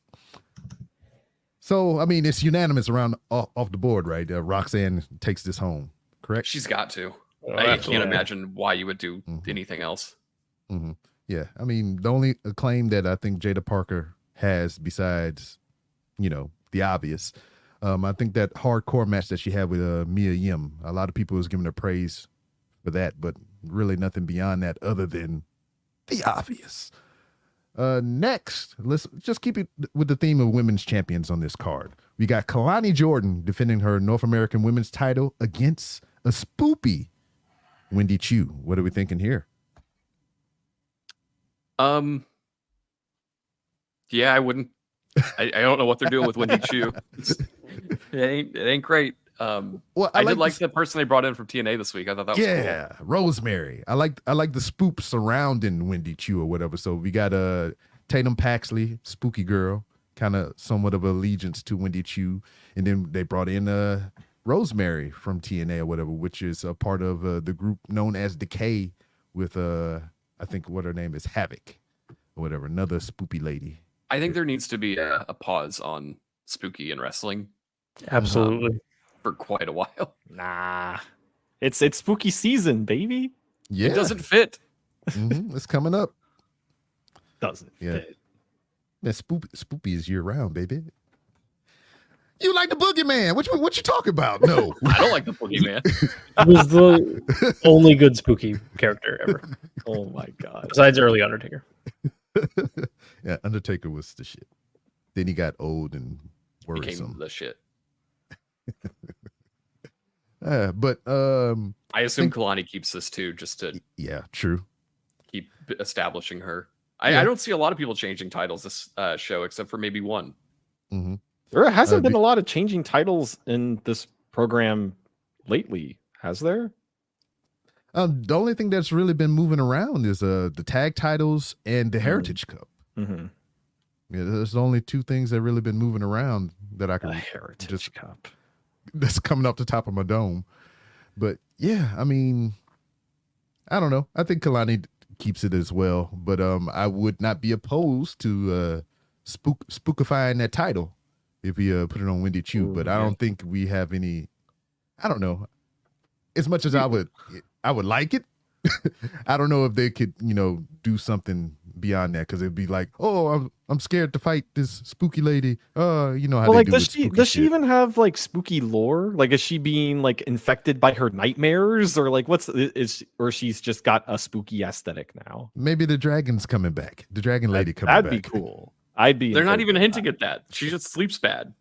So I mean, it's unanimous around off the board, right? Roxanne takes this home, correct? She's got to. Oh, I can't absolutely. imagine why you would do anything else. Yeah, I mean, the only claim that I think Jada Parker has, besides, the obvious, I think that hardcore match that she had with Mia Yim, a lot of people was giving her praise for that, but really nothing beyond that other than the obvious. Next, let's just keep it with the theme of women's champions on this card. We got Kalani Jordan defending her North American women's title against a spoopy Wendy Chu. What are we thinking here? Yeah, I wouldn't. I don't know what they're doing with Wendy Chu. It ain't great. Well, I did like the person they brought in from TNA this week. I thought that was cool. Rosemary. I like the spook surrounding Wendy Chu or whatever. So we got Tatum Paxley, spooky girl, kind of somewhat of allegiance to Wendy Chu, and then they brought in Rosemary from TNA or whatever, which is a part of the group known as Decay with I think what her name is, Havoc or whatever, another spoopy lady. I think there needs to be a pause on spooky and wrestling. Absolutely. For quite a while. Nah. It's spooky season, baby. Yeah. It doesn't fit. It's coming up. Doesn't fit. Man, spoopy is year round, baby. You like the boogeyman? What you talking about? No. I don't like the boogeyman. It was the only good spooky character ever. Oh my god. Besides early Undertaker. Yeah, Undertaker was the shit. Then he got old and worrisome. Became the shit. But I assume Kalani keeps this too, just to true. Keep establishing her. I don't see a lot of people changing titles this show, except for maybe one. Mm-hmm. There hasn't been a lot of changing titles in this program lately, has there? The only thing that's really been moving around is the tag titles and the Heritage Cup. Mm-hmm. Yeah, there's only two things that really been moving around that I can Heritage Cup. That's coming off the top of my dome. But yeah, I mean, I don't know. I think Kalani keeps it as well, but I would not be opposed to spookifying that title if he put it on Wendy Chu. But I don't think we have any. I don't know. As much as I would like it. I don't know if they could, do something beyond that, because it'd be like, oh, I'm scared to fight this spooky lady. How they do does she even have like spooky lore? Like, is she being like infected by her nightmares, or like or she's just got a spooky aesthetic now? Maybe the dragon's coming back. The dragon lady coming back. That'd be cool. I'd be. They're not even hinting at that. She just sleeps bad.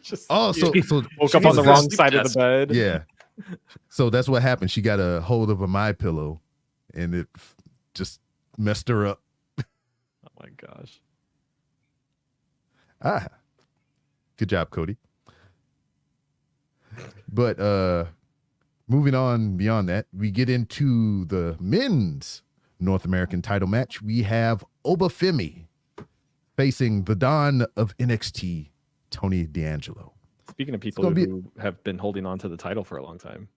So woke up on the wrong side of the bed. Yeah. So that's what happened. She got a hold of a My Pillow, and it just messed her up. Oh my gosh. Good job, Cody. But moving on beyond that, we get into the men's North American title match. We have Obafemi facing the Don of NXT, Tony D'Angelo. Speaking of people who have been holding on to the title for a long time.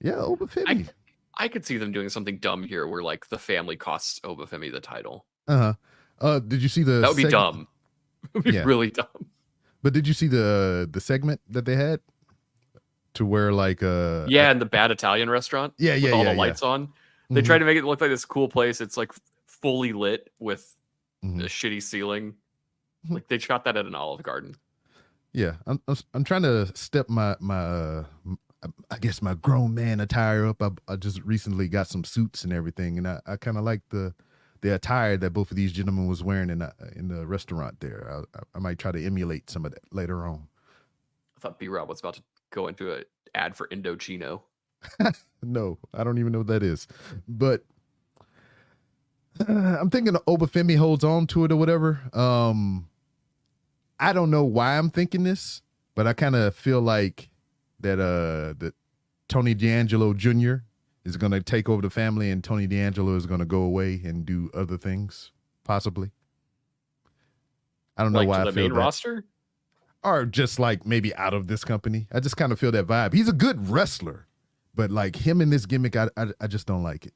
Yeah, Obafemi. I could see them doing something dumb here where like the family costs Obafemi the title. Did you see the That would be dumb. It would be really dumb. But did you see the segment that they had? To where like in the bad Italian restaurant. With all the lights on. They tried to make it look like this cool place. It's like fully lit with a shitty ceiling. Like they shot that at an Olive Garden. Yeah, I'm trying to step my I guess my grown man attire up. I just recently got some suits and everything, and I kind of like the attire that both of these gentlemen was wearing in the restaurant there. I might try to emulate some of that later on. I thought B-Rob was about to go into an ad for Indochino. No, I don't even know what that is, but I'm thinking Obafemi holds on to it or whatever. I don't know why I'm thinking this, but I kind of feel like that Tony D'Angelo Jr. is going to take over the family, and Tony D'Angelo is going to go away and do other things, possibly. I don't know why I feel the main that. roster, or just like maybe out of this company. I just kind of feel that vibe. He's a good wrestler, but like him in this gimmick, I just don't like it.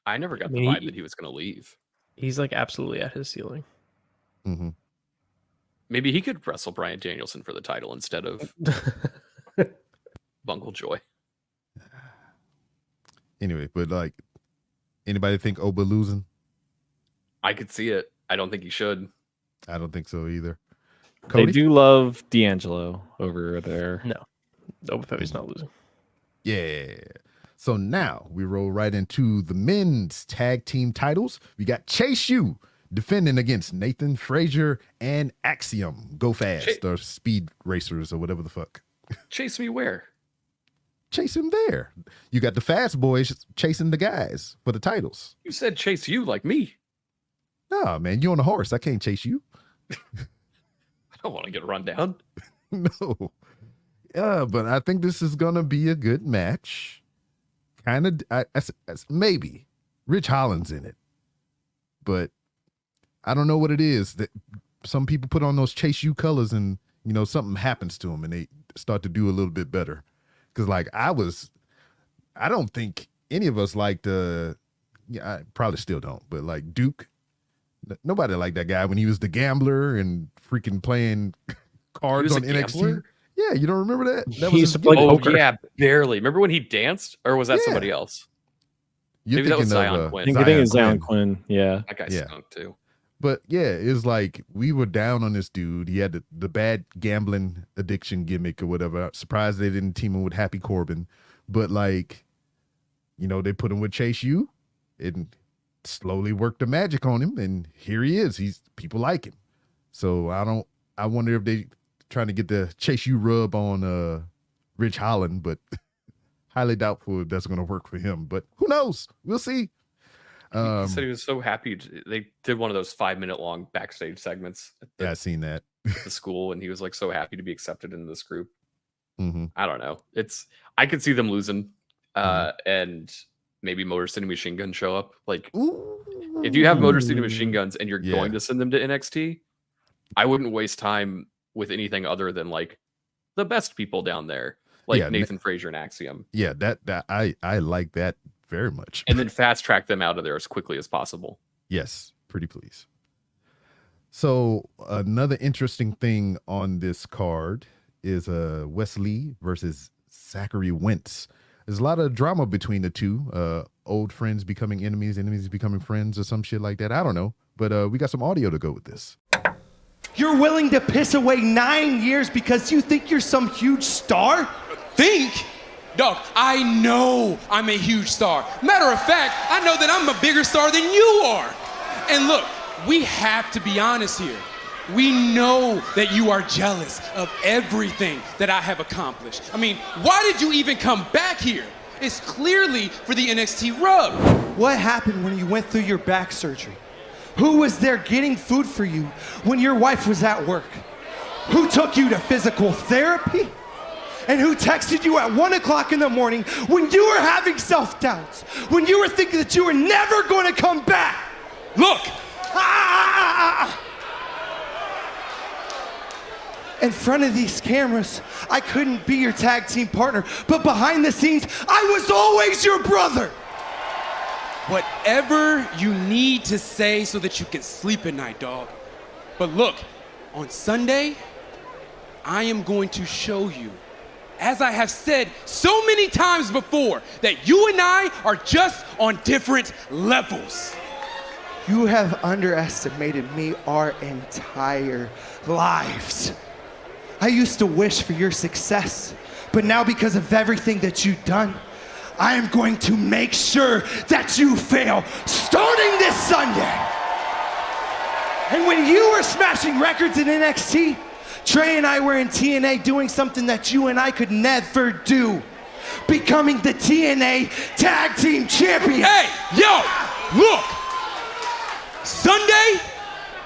I never got the vibe that he was going to leave. He's like absolutely at his ceiling. Mm-hmm. Maybe he could wrestle Bryan Danielson for the title instead of Bungle Joy. Anyway, but like, anybody think Oba losing? I could see it. I don't think he should. I don't think so either. Cody? They do love D'Angelo over there. No, Obafemi's not losing. Yeah. So now we roll right into the men's tag team titles. We got Chase U defending against Nathan Frazier and Axiom. Go Fast, or Speed Racers, or whatever the fuck. Chase me where? Chase him there. You got the Fast Boys chasing the guys for the titles. You said chase you like me. No, man, you on a horse. I can't chase you. I don't want to get run down. No. Yeah, but I think this is gonna be a good match. Kind of, maybe Rich Holland's in it, but I don't know what it is that some people put on those Chase U colors, and something happens to them, and they start to do a little bit better. Because like I don't think any of us liked. I probably still don't, but like Duke, nobody liked that guy when he was the gambler and freaking playing cards on NXT. Gambler? Yeah, you don't remember that? That He was used to play poker. Yeah, barely. Remember when he danced, or was that Yeah. somebody else? You're Maybe that was thinking Zion of, Quinn. I think it's Zion Quinn. Yeah. That guy Yeah. stunk too. But yeah, it's like we were down on this dude. He had the bad gambling addiction gimmick or whatever. I'm surprised they didn't team him with Happy Corbin. But like, they put him with Chase U and slowly worked the magic on him. And here he is. People like him. So I wonder if they trying to get the Chase U rub on Rich Holland, but highly doubtful if that's going to work for him. But who knows? We'll see. He said he was so happy. They did one of those 5-minute long backstage segments at Yeah, I seen that. the school, and he was like so happy to be accepted into this group. Mm-hmm. I don't know. I could see them losing, and maybe Motor City Machine Gun show up. Like, if you have Motor City Machine Guns and you're going to send them to NXT, I wouldn't waste time with anything other than like the best people down there, like Nathan Frazier and Axiom. Yeah, that I like that very much. And then fast track them out of there as quickly as possible. Yes, pretty please. So another interesting thing on this card is Wesley versus Zachary Wentz. There's a lot of drama between the two. Old friends becoming enemies, enemies becoming friends, or some shit like that. I don't know. But we got some audio to go with this. You're willing to piss away 9 years because you think you're some huge star? Think? Dog, I know I'm a huge star. Matter of fact, I know that I'm a bigger star than you are. And look, we have to be honest here. We know that you are jealous of everything that I have accomplished. I mean, why did you even come back here? It's clearly for the NXT rub. What happened when you went through your back surgery? Who was there getting food for you when your wife was at work? Who took you to physical therapy? And who texted you at 1 o'clock in the morning when you were having self-doubts? When you were thinking that you were never going to come back? Look! In front of these cameras, I couldn't be your tag team partner, but behind the scenes, I was always your brother. Whatever you need to say so that you can sleep at night, dog. But look, on Sunday, I am going to show you, as I have said so many times before, that you and I are just on different levels. You have underestimated me our entire lives. I used to wish for your success, but now because of everything that you've done, I am going to make sure that you fail starting this Sunday. And when you were smashing records in NXT, Trey and I were in TNA doing something that you and I could never do. Becoming the TNA Tag Team Champion. Hey, yo, look. Sunday,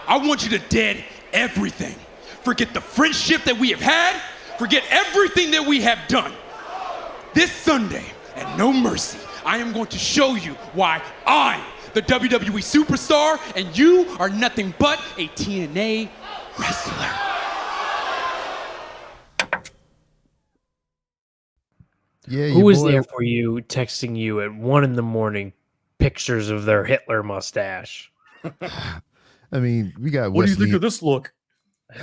I want you to dead everything. Forget the friendship that we have had. Forget everything that we have done. This Sunday, at No Mercy, I am going to show you why I'm the WWE superstar and you are nothing but a TNA wrestler. Yeah, Who was there for you texting you at 1 a.m, pictures of their Hitler mustache? I mean, we got What Wesley. do you think of this look?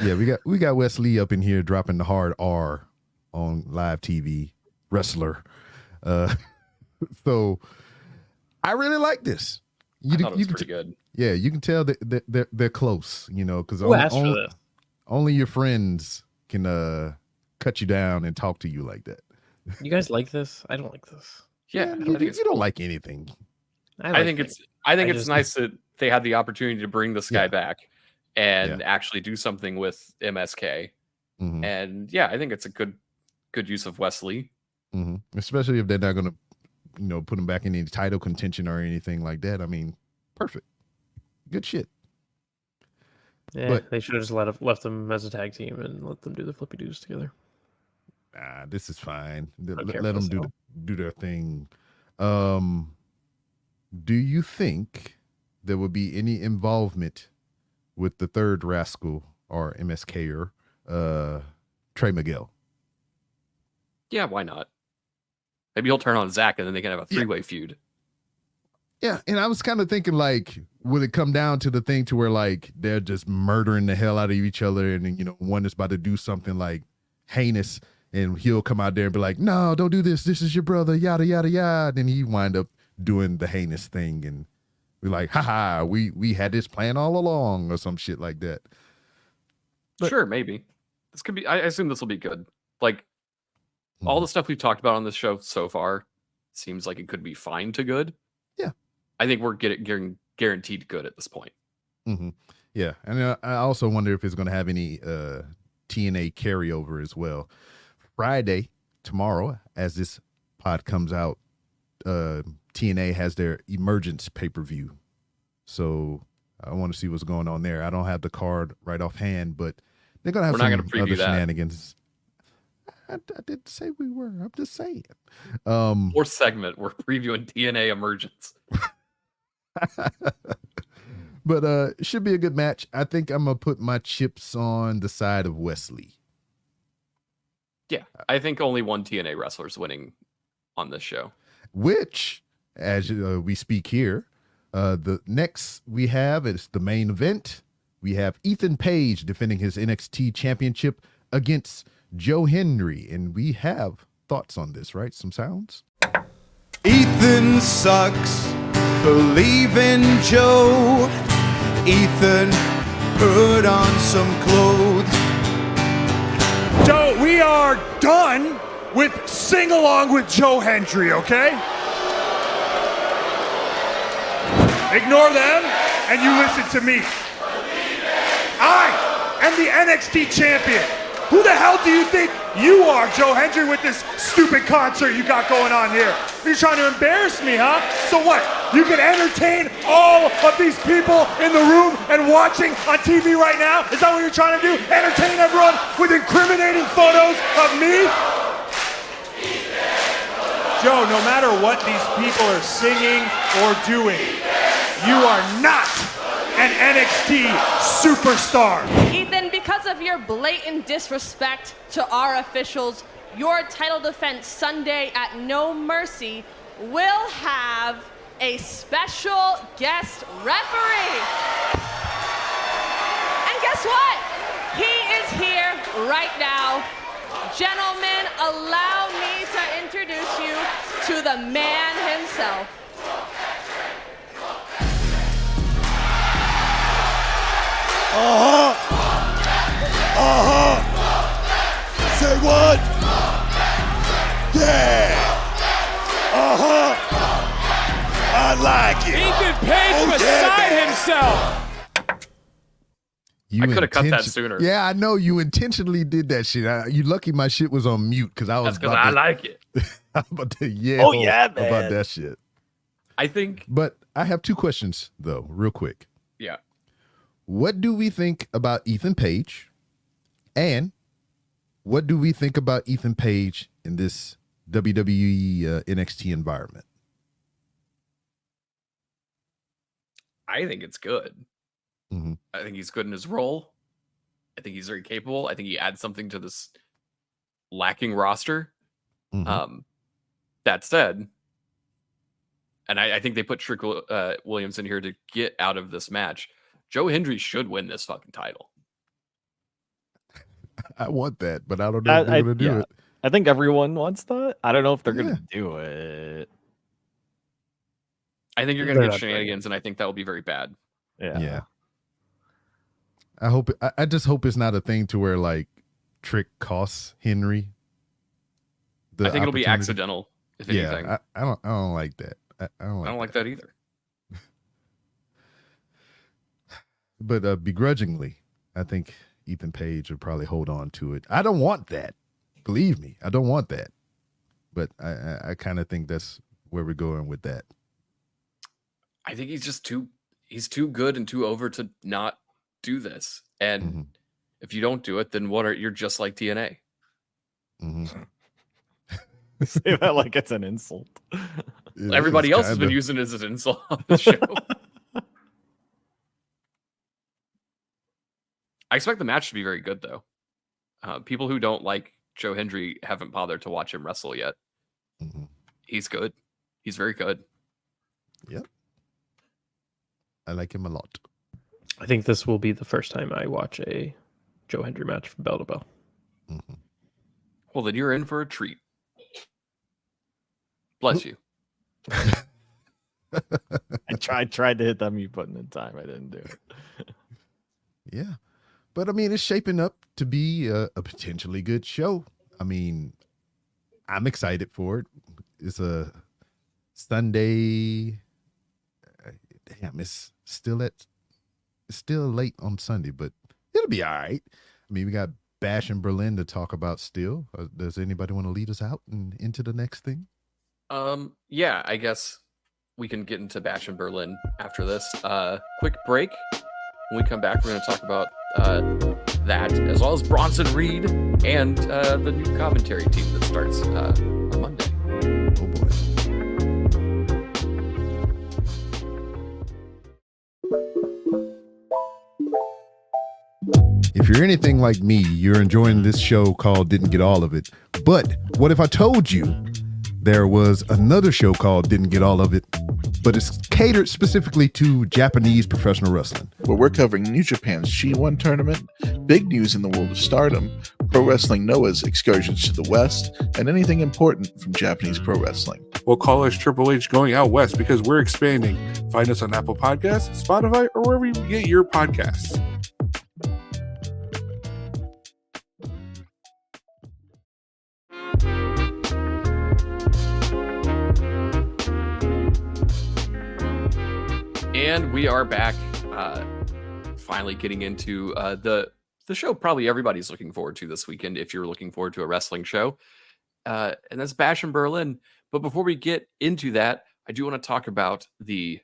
Yeah, we got Wesley up in here dropping the hard R on live TV, wrestler. So I really like this. I thought it was pretty good. Yeah, you can tell that they're close, because Who asked for this? only your friends can cut you down and talk to you like that. You guys like this? I don't like this. Yeah, you don't like anything. I think it. it's just- nice that they had the opportunity to bring this guy Yeah. back and actually do something with MSK. Mhm. And yeah, I think it's a good use of Wesley. Mm-hmm. Especially if they're not going to, put him back in any title contention or anything like that. I mean, perfect. Good shit. Yeah, But they should have just left them as a tag team and let them do the flippy doos together. nah, this is fine. care Let for them this do their thing. Do you think there will be any involvement with the third rascal or MSKer, Trey Miguel? Yeah, why not? Maybe he'll turn on Zach and then they can have a three-way feud. Yeah, and I was kind of thinking, like, would it come down to the thing to where, like, they're just murdering the hell out of each other, and you know, one is about to do something like heinous, and he'll come out there and be like, "No, don't do this. This is your brother." Yada yada yada. Then he wind up doing the heinous thing, and we're like, "Ha, we had this plan all along," or some shit like that. But, sure, maybe this could be. I assume this will be good. Like all the stuff we've talked about on this show so far seems like it could be fine to good. Yeah, I think we're getting guaranteed good at this point. Mm-hmm. Yeah, and I also wonder if it's going to have any TNA carryover as well. Friday, tomorrow, as this pod comes out, TNA has their Emergence pay-per-view. So I want to see what's going on there. I don't have the card right offhand, but they're going to have some other shenanigans. I didn't say we were. I'm just saying. Fourth segment, we're previewing TNA Emergence. But it should be a good match. I think I'm going to put my chips on the side of Wesley. Yeah, I think only one TNA wrestler's winning on this show. Which, as we speak here, the next we have is the main event. We have Ethan Page defending his NXT championship against Joe Henry. And we have thoughts on this, right? Some sounds? Ethan sucks. Believe in Joe. Ethan, put on some clothes. Joe, we are done with Sing Along with Joe Hendry, okay? Ignore them and you listen to me. I am the NXT champion. Who the hell do you think you are, Joe Hendry, with this stupid concert you got going on here? You're trying to embarrass me, huh? So what? You can entertain all of these people in the room and watching on TV right now? Is that what you're trying to do? Entertain everyone with incriminating photos of me? Joe, no matter what these people are singing or doing, you are not an NXT superstar. Ethan, because of your blatant disrespect to our officials, your title defense Sunday at No Mercy will have a special guest referee. And guess what? He is here right now. Gentlemen, allow me to introduce you to the man himself. Say what? Yeah. I like it. Ethan Page beside himself. You I could have cut that intention- sooner. Yeah, I know you intentionally did that shit. You lucky my shit was on mute because I was. That's because I like it. I'm about to yell about that shit. I think. But I have two questions though, real quick. Yeah. What do we think about Ethan Page? And what do we think about Ethan Page in this WWE NXT environment? I think it's good. Mm-hmm. I think he's good in his role. I think he's very capable. I think he adds something to this lacking roster. Mm-hmm. That said, and I think they put Trick Williams in here to get out of this match. Joe Hendry should win this fucking title. I want that, but I don't know if they're going to do it. I think everyone wants that. I don't know if they're going to do it. I think you're going to get shenanigans, and I think that will be very bad. Yeah. I just hope it's not a thing to where like Trick costs Henry. I think it'll be accidental. If anything, I don't like that. I don't like that either. But begrudgingly, I think Ethan Page would probably hold on to it. I don't want that. Believe me, I don't want that. But I kind of think that's where we're going with that. I think he's just too good and too over to not do this. And if you don't do it, then you're just like TNA. Say that like it's an insult. Everybody else has been using it as an insult on the show. I expect the match to be very good, though. People who don't like Joe Hendry haven't bothered to watch him wrestle yet. He's good. He's very good. Yep. I like him a lot. I think this will be the first time I watch a Joe Hendry match from bell to bell. Well, then you're in for a treat. Bless you. I tried to hit that mute button in time. I didn't do it. Yeah. But I mean, it's shaping up to be a potentially good show. I mean, I'm excited for it. It's a Sunday. Damn, it's still late on Sunday, but it'll be all right. I mean, we got Bash in Berlin to talk about still. Does anybody want to lead us out and into the next thing? Yeah, I guess we can get into Bash in Berlin after this. Quick break. When we come back, we're going to talk about that, as well as Bronson Reed and the new commentary team that starts on Monday. Oh boy. If you're anything like me, you're enjoying this show called Didn't Get All of It. But what if I told you there was another show called Didn't Get All of It, but it's catered specifically to Japanese professional wrestling? Where we're covering New Japan's G1 tournament, big news in the world of Stardom, Pro Wrestling Noah's excursions to the West, and anything important from Japanese pro wrestling. We'll call us Triple H going out west because we're expanding. Find us on Apple Podcasts, Spotify, or wherever you get your podcasts. And we are back, finally getting into the show probably everybody's looking forward to this weekend if you're looking forward to a wrestling show. And that's Bash in Berlin. But before we get into that, I do want to talk about the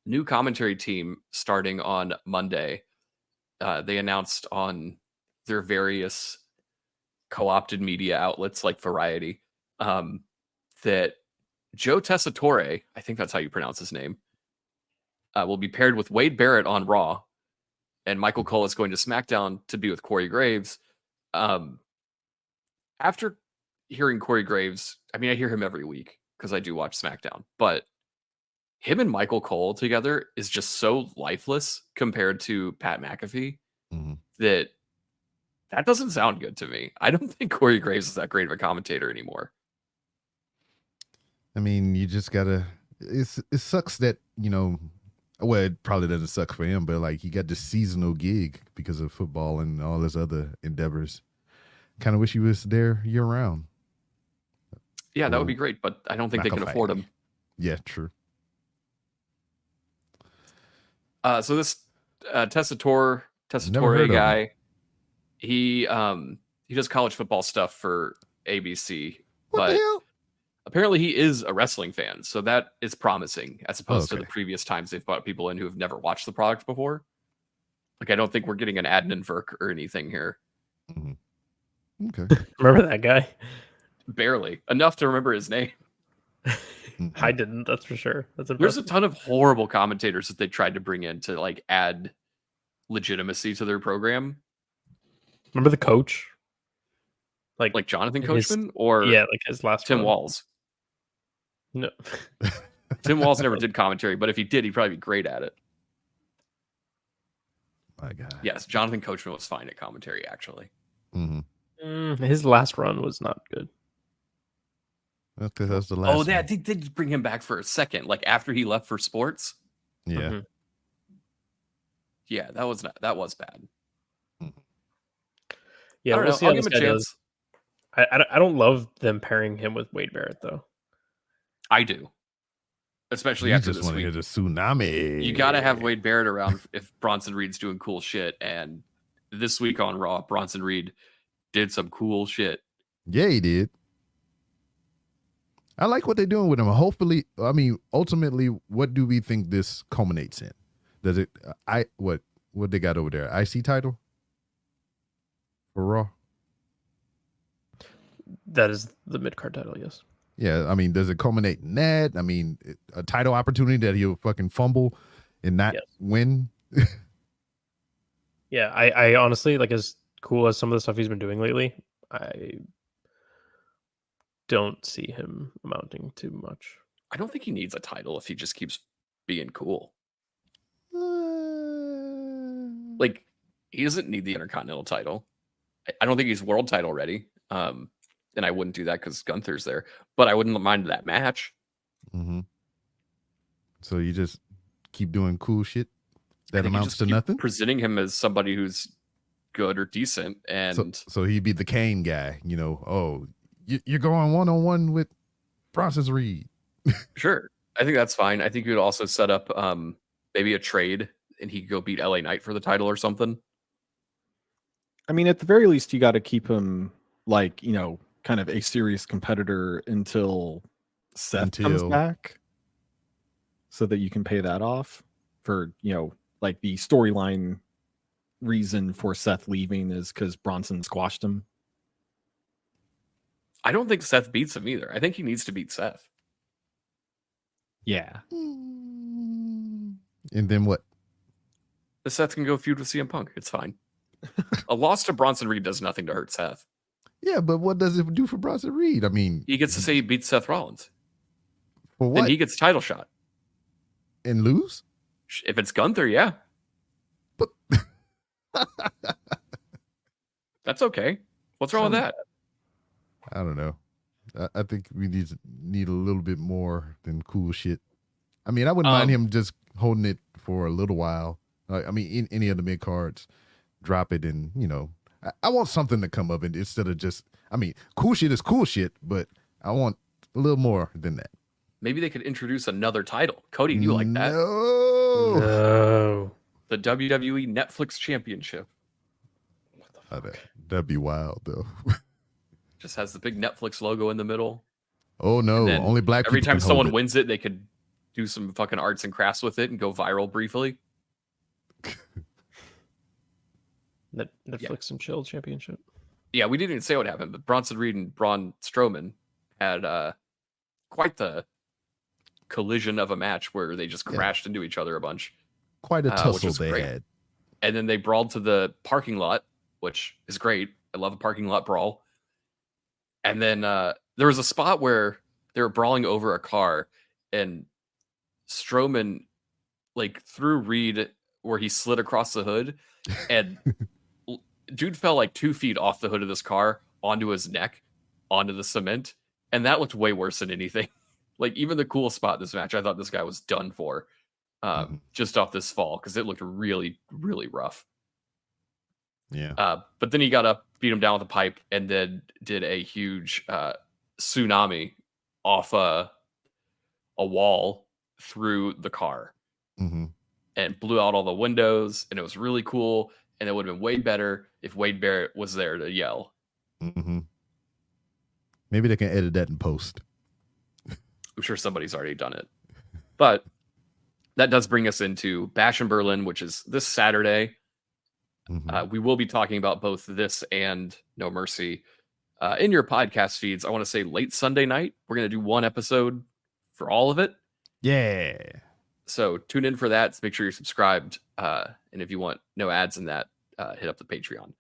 new commentary team starting on Monday. They announced on their various co-opted media outlets like Variety that Joe Tessitore, I think that's how you pronounce his name, will be paired with Wade Barrett on Raw, and Michael Cole is going to SmackDown to be with Corey Graves. After hearing Corey Graves, I mean, I hear him every week because I do watch SmackDown, but him and Michael Cole together is just so lifeless compared to Pat McAfee that doesn't sound good to me. I don't think Corey Graves is that great of a commentator anymore. I mean, you just gotta. It sucks that, you know. Well, it probably doesn't suck for him, but like he got this seasonal gig because of football and all his other endeavors. Kind of wish he was there year round. Yeah, that would be great, but I don't think they can afford him. Yeah, true. So this Tessitore guy, he does college football stuff for ABC, but apparently he is a wrestling fan, so that is promising as opposed to the previous times they've brought people in who have never watched the product before. Like, I don't think we're getting an Adnan Verk or anything here. Okay. Remember that guy? Barely. Enough to remember his name. I didn't, that's for sure. That's impressive. There's a ton of horrible commentators that they tried to bring in to like add legitimacy to their program. Remember the coach? Like Jonathan Coachman or like his last Tim one. Walls? No. Tim Walls never did commentary, but if he did, he'd probably be great at it. My God. Yes, Jonathan Coachman was fine at commentary, actually. His last run was not good. Okay, that was the last. Oh, they did bring him back for a second, like after he left for sports. Yeah. Yeah, that was bad. Yeah, we'll see. I'll give him a chance. I don't love them pairing him with Wade Barrett though. I do, especially after this week. The tsunami. You got to have Wade Barrett around if Bronson Reed's doing cool shit. And this week on Raw, Bronson Reed did some cool shit. Yeah, he did. I like what they're doing with him. Hopefully, I mean, ultimately, what do we think this culminates in? Does it? what they got over there? IC title for Raw. That is the mid card title, yes. Yeah, I mean, does it culminate in that? I mean, a title opportunity that he'll fucking fumble and not win. Yeah, I honestly, like, as cool as some of the stuff he's been doing lately, I don't see him amounting to much. I don't think he needs a title if he just keeps being cool. Like, he doesn't need the Intercontinental title. I don't think he's world title ready. And I wouldn't do that because Gunther's there. But I wouldn't mind that match. Mm-hmm. So you just keep doing cool shit that amounts to nothing? Presenting him as somebody who's good or decent. And so he'd be the Kane guy, you know. Oh, you're going one-on-one with Bronson Reed. Sure. I think that's fine. I think you would also set up maybe a trade and he could go beat LA Knight for the title or something. I mean, at the very least, you got to keep him like, you know, kind of a serious competitor until Seth comes back so that you can pay that off for, you know, like the storyline reason for Seth leaving is because Bronson squashed him. I don't think Seth beats him either. I think he needs to beat Seth. Yeah. And then what? The Seth can go feud with CM Punk. It's fine. A loss to Bronson Reed does nothing to hurt Seth. Yeah, but what does it do for Bronson Reed? I mean, he gets to say he beats Seth Rollins. For what? Then he gets title shot. And lose? If it's Gunther, yeah. But that's okay. What's wrong with that? I don't know. I think we need a little bit more than cool shit. I mean, I wouldn't mind him just holding it for a little while. I mean, in any of the mid cards, drop it, and you know, I want something to come of it instead of just. I mean, cool shit is cool shit, but I want a little more than that. Maybe they could introduce another title. Cody, you like that? No. The WWE Netflix Championship. What the fuck? That'd be wild, though. Just has the big Netflix logo in the middle. Oh no! Only black people. Every time can someone hold it. wins it, they could do some fucking arts and crafts with it and go viral briefly. Netflix and Chill Championship. Yeah, we didn't even say what happened, but Bronson Reed and Braun Strowman had quite the collision of a match where they just crashed into each other a bunch. Quite a tussle which was they great. had. And then they brawled to the parking lot, which is great. I love a parking lot brawl. And then there was a spot where they were brawling over a car, and Strowman like threw Reed where he slid across the hood, and dude fell like 2 feet off the hood of this car onto his neck, onto the cement, and that looked way worse than anything. Like even the cool spot in this match, I thought this guy was done for just off this fall because it looked really, really rough. Yeah. But then he got up, beat him down with a pipe, and then did a huge tsunami off a wall through the car and blew out all the windows. And it was really cool. And it would have been way better if Wade Barrett was there to yell. Maybe they can edit that in post. I'm sure somebody's already done it. But that does bring us into Bash in Berlin, which is this Saturday. We will be talking about both this and No Mercy in your podcast feeds. I want to say late Sunday night. We're going to do one episode for all of it. Yeah. So tune in for that. So make sure you're subscribed. And if you want no ads in that, hit up the Patreon.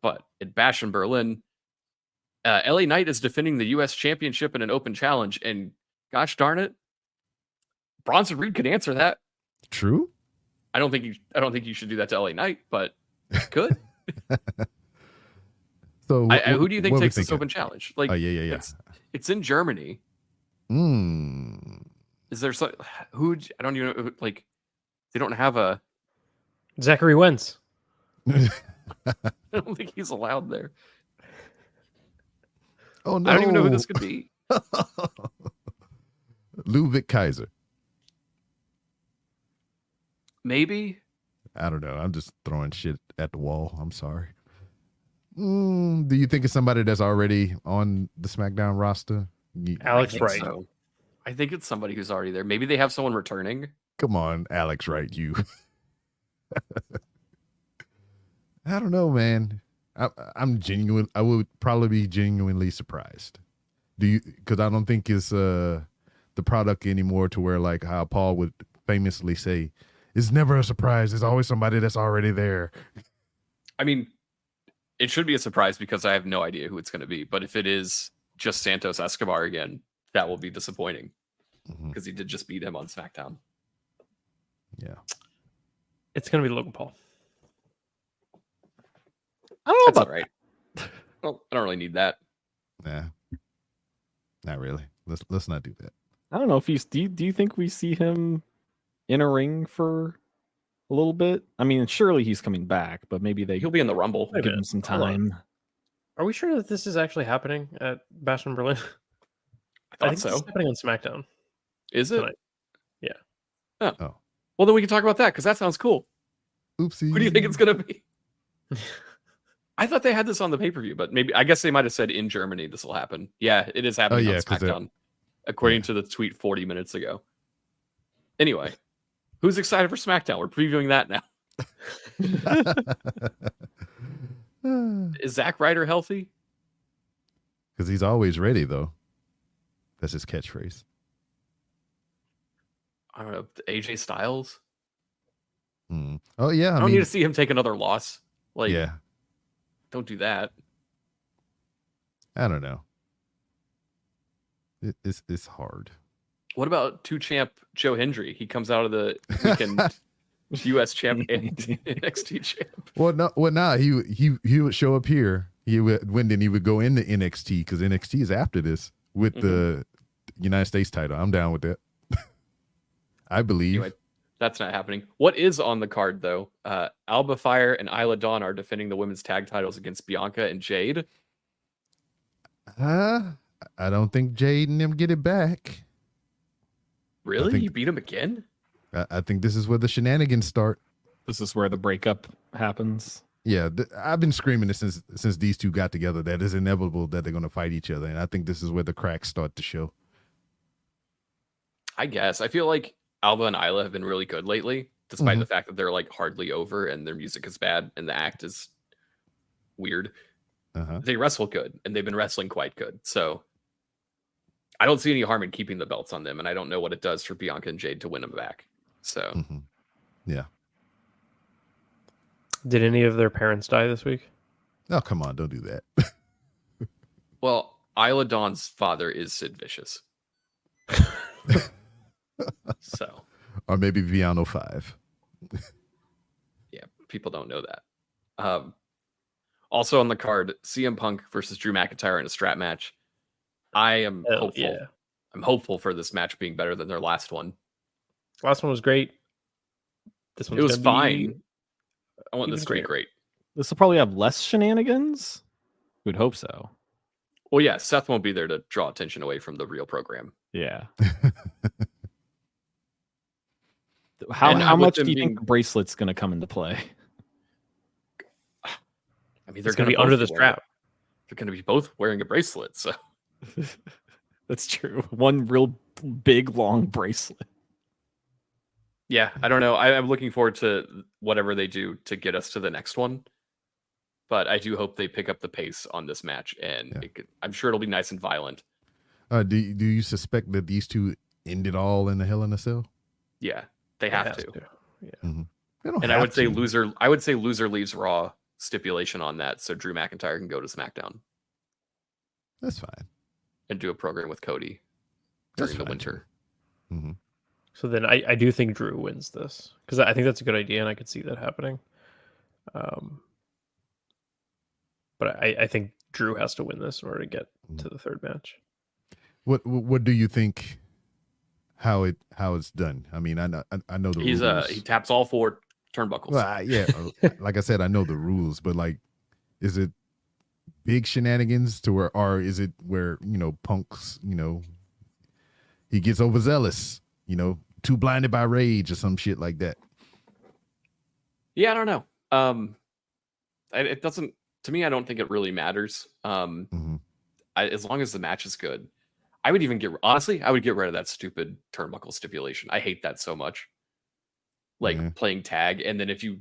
But at Bash in Berlin, LA Knight is defending the U.S. Championship in an open challenge. And gosh darn it, Bronson Reed could answer that. True. I don't think you should do that to LA Knight, but could. So who do you think takes this open challenge? Like, yeah. It's in Germany. Is there some who? I don't even know. Like, they don't have a Zachary Wentz. I don't think he's allowed there. Oh no! I don't even know who this could be. Ludwig Kaiser. Maybe. I don't know. I'm just throwing shit at the wall. I'm sorry. Do you think it's somebody that's already on the SmackDown roster? Alex Wright. So. I think it's somebody who's already there. Maybe they have someone returning. Come on, Alex Wright, you. I don't know, man. I'm genuine. I would probably be genuinely surprised. Do you? Because I don't think it's the product anymore to where like how Paul would famously say, "It's never a surprise. There's always somebody that's already there." I mean, it should be a surprise because I have no idea who it's going to be. But if it is just Santos Escobar again, that will be disappointing because he did just beat him on SmackDown. Yeah, it's going to be Logan Paul. I don't know That's about all right. Well, I don't really need that. nah, not really. Let's not do that. I don't know if he's. Do you think we see him in a ring for a little bit? I mean, surely he's coming back, but maybe He'll be in the Rumble. give him some time. Are we sure that this is actually happening at Bash in Berlin? I think so. This is happening on SmackDown. Is it? Tonight. Yeah. Oh. Well, then we can talk about that because that sounds cool. Oopsie. Who do you think it's going to be? I thought they had this on the pay-per-view, but maybe I guess they might have said in Germany this will happen. Yeah, it is happening on SmackDown, according to the tweet 40 minutes ago. Anyway, who's excited for SmackDown? We're previewing that now. Is Zack Ryder healthy? Because he's always ready, though. That's his catchphrase. I don't know. AJ Styles? Oh, yeah. I don't need to see him take another loss. Like, yeah. Don't do that. I don't know. It's hard. What about two-champ Joe Hendry? He comes out of the weekend U.S. champ and NXT champ. Well, he would show up here. He would go into NXT because NXT is after this with the United States title. I'm down with that. I believe. Anyway, that's not happening. What is on the card, though? Alba Fire and Isla Dawn are defending the women's tag titles against Bianca and Jade. I don't think Jade and them get it back. Really? You beat him again? I think this is where the shenanigans start. This is where the breakup happens. Yeah, I've been screaming it since these two got together. That is inevitable that they're going to fight each other, and I think this is where the cracks start to show. I guess. I feel like Alba and Isla have been really good lately, despite the fact that they're like hardly over and their music is bad and the act is weird. They wrestle good, and they've been wrestling quite good. So I don't see any harm in keeping the belts on them, and I don't know what it does for Bianca and Jade to win them back. So, yeah. Did any of their parents die this week? Oh, come on. Don't do that. Well, Isla Dawn's father is Sid Vicious. So, or maybe Viano 5. Yeah, people don't know that. Also on the card, CM Punk versus Drew McIntyre in a strap match. I am hopeful. Yeah. I'm hopeful for this match being better than their last one. Last one was great. This one was fine. I want this to be great. This will probably have less shenanigans. We'd hope so. Well, yeah, Seth won't be there to draw attention away from the real program. Yeah. How much do you think the bracelet's going to come into play? I mean, they're going to be under the strap. They're going to be both wearing a bracelet, so that's true. One real big long bracelet. Yeah, I don't know. I'm looking forward to whatever they do to get us to the next one. But I do hope they pick up the pace on this match, and I'm sure it'll be nice and violent. Do you suspect that these two end it all in the Hell in a Cell? Yeah, they have to. Yeah. And I would say loser. I would say loser leaves Raw stipulation on that, so Drew McIntyre can go to SmackDown. That's fine. And do a program with Cody during the winter. Mm-hmm. So then I do think Drew wins this because I think that's a good idea and I could see that happening. But I think Drew has to win this in order to get to the third match. What do you think? How it's done? I mean, I know the rules. He taps all four turnbuckles. Well, yeah, like I said, I know the rules, but like, is it big shenanigans to where, or is it where Punk's he gets overzealous, too blinded by rage or some shit like that? Yeah, I don't know. It doesn't. To me, I don't think it really matters. As long as the match is good, I would even get rid of that stupid turnbuckle stipulation. I hate that so much. Like playing tag, and then if you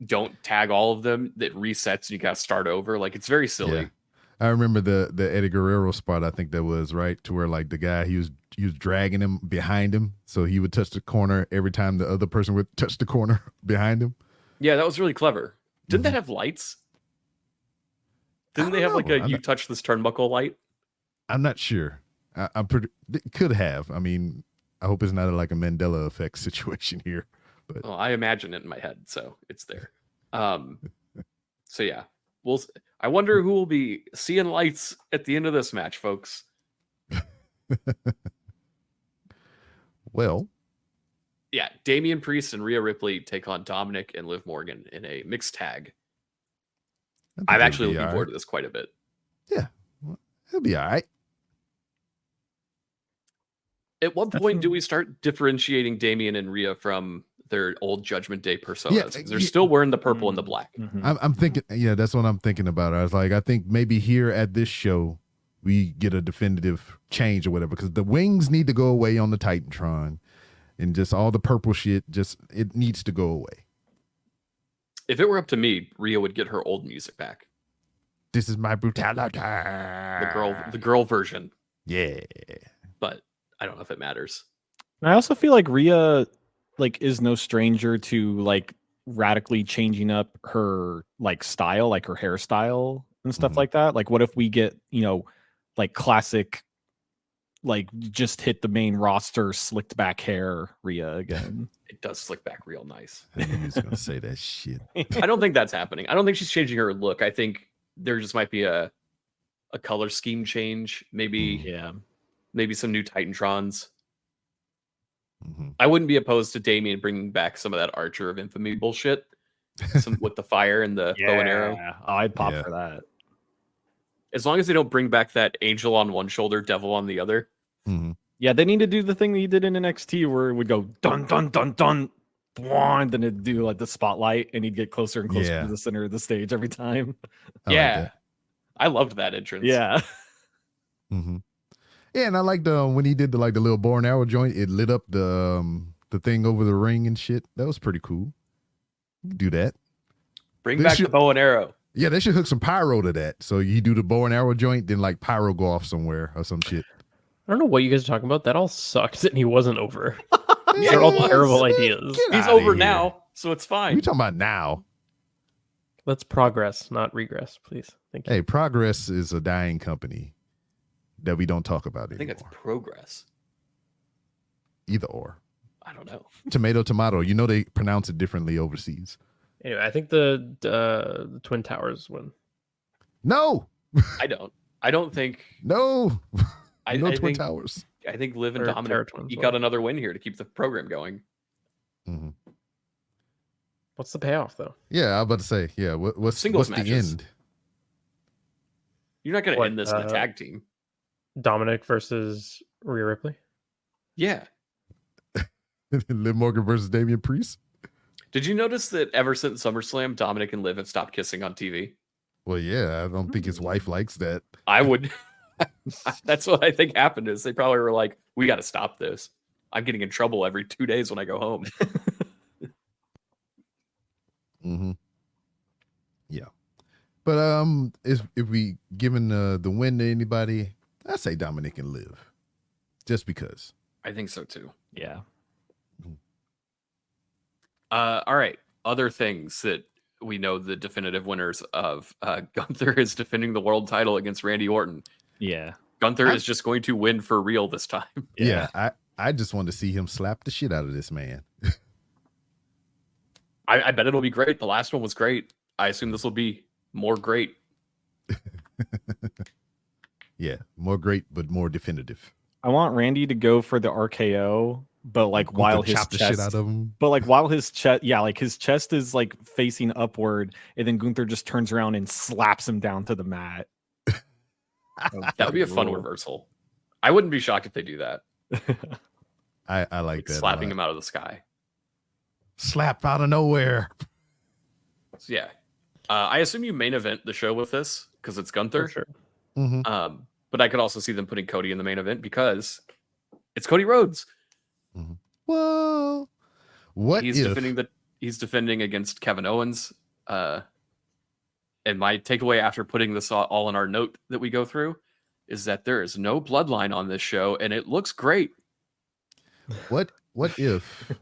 don't tag all of them, that resets and you got to start over. Like, it's very silly. Yeah. I remember the Eddie Guerrero spot. I think that was right to where like the guy he was dragging him behind him, so he would touch the corner every time the other person would touch the corner behind him. Yeah, that was really clever. Didn't that have lights? Didn't they have like a you touch this turnbuckle light? I'm not sure. I'm pretty. It could have. I mean, I hope it's not like a Mandela effect situation here. But well, I imagine it in my head, so it's there. So yeah, I wonder who will be seeing lights at the end of this match, folks. Well, yeah, Damian Priest and Rhea Ripley take on Dominic and Liv Morgan in a mixed tag. I'm actually looking forward to this quite a bit. Yeah, well, it'll be all right. At what point do we start differentiating Damian and Rhea from their old Judgment Day personas? Yeah, they're still wearing the purple and the black. I'm thinking, yeah, that's what I'm thinking about. I was like, I think maybe here at this show, we get a definitive change or whatever, because the wings need to go away on the Titantron and just all the purple shit, it needs to go away. If it were up to me, Rhea would get her old music back. This is my brutality. The girl version. Yeah. But I don't know if it matters. I also feel like Rhea is no stranger to like radically changing up her like style, like her hairstyle and stuff like that. Like, what if we get, like classic, like just hit the main roster slicked back hair Rhea again? It does slick back real nice. I knew he was gonna say that shit. I don't think that's happening. I don't think she's changing her look. I think there just might be a color scheme change. Maybe some new Titantrons. I wouldn't be opposed to Damian bringing back some of that Archer of Infamy bullshit, with the fire and the bow and arrow. Oh, I'd pop for that. As long as they don't bring back that angel on one shoulder, devil on the other. Yeah, they need to do the thing that you did in NXT where it would go dun dun dun dun, and then it'd do like the spotlight, and he'd get closer and closer to the center of the stage every time. I loved that entrance. Yeah. Yeah, and I liked when he did the little bow and arrow joint. It lit up the thing over the ring and shit. That was pretty cool. You can do that. Bring back the bow and arrow. Yeah, they should hook some pyro to that. So you do the bow and arrow joint, then like pyro go off somewhere or some shit. I don't know what you guys are talking about. That all sucks, and he wasn't over. They're all terrible ideas. He's over now, so it's fine. What are you talking about now? Let's progress, not regress, please. Thank you. Hey, Progress is a dying company that we don't talk about anymore. I think it's Progress. Either or. I don't know. Tomato. You know they pronounce it differently overseas. Anyway, I think the Twin Towers win. No. I don't. I don't think. No. I Twin think, Towers. I think Liv and Dominic got another win here to keep the program going. What's the payoff, though? Yeah, I was about to say. Yeah, what's Singles the matches. end? You're not going to end this in a tag team. Dominic versus Rhea Ripley? Yeah. Liv Morgan versus Damian Priest? Did you notice that ever since SummerSlam, Dominic and Liv have stopped kissing on TV? Well, yeah, I don't think his wife likes that. I would. That's what I think happened is they probably were like, we got to stop this. I'm getting in trouble every 2 days when I go home. Yeah. But if we given the win to anybody, I say Dominic and Liv. Just because. I think so too. Yeah. All right. Other things that we know the definitive winners of. Gunther is defending the world title against Randy Orton. Yeah. Gunther is just going to win for real this time. Yeah. I just want to see him slap the shit out of this man. I bet it'll be great. The last one was great. I assume this will be more great. Yeah, more great, but more definitive. I want Randy to go for the RKO, but like while his chop the chest, shit out of him. But like while his chest, like his chest is like facing upward, and then Gunther just turns around and slaps him down to the mat. That would be a fun reversal. I wouldn't be shocked if they do that. I like that. Slapping him out of the sky. Slap out of nowhere. So yeah. I assume you main event the show with this because it's Gunther. For sure. But I could also see them putting Cody in the main event because it's Cody Rhodes. Whoa. What he's if... defending the he's defending against Kevin Owens. And my takeaway after putting this all in our note that we go through is that there is no bloodline on this show, and it looks great. What if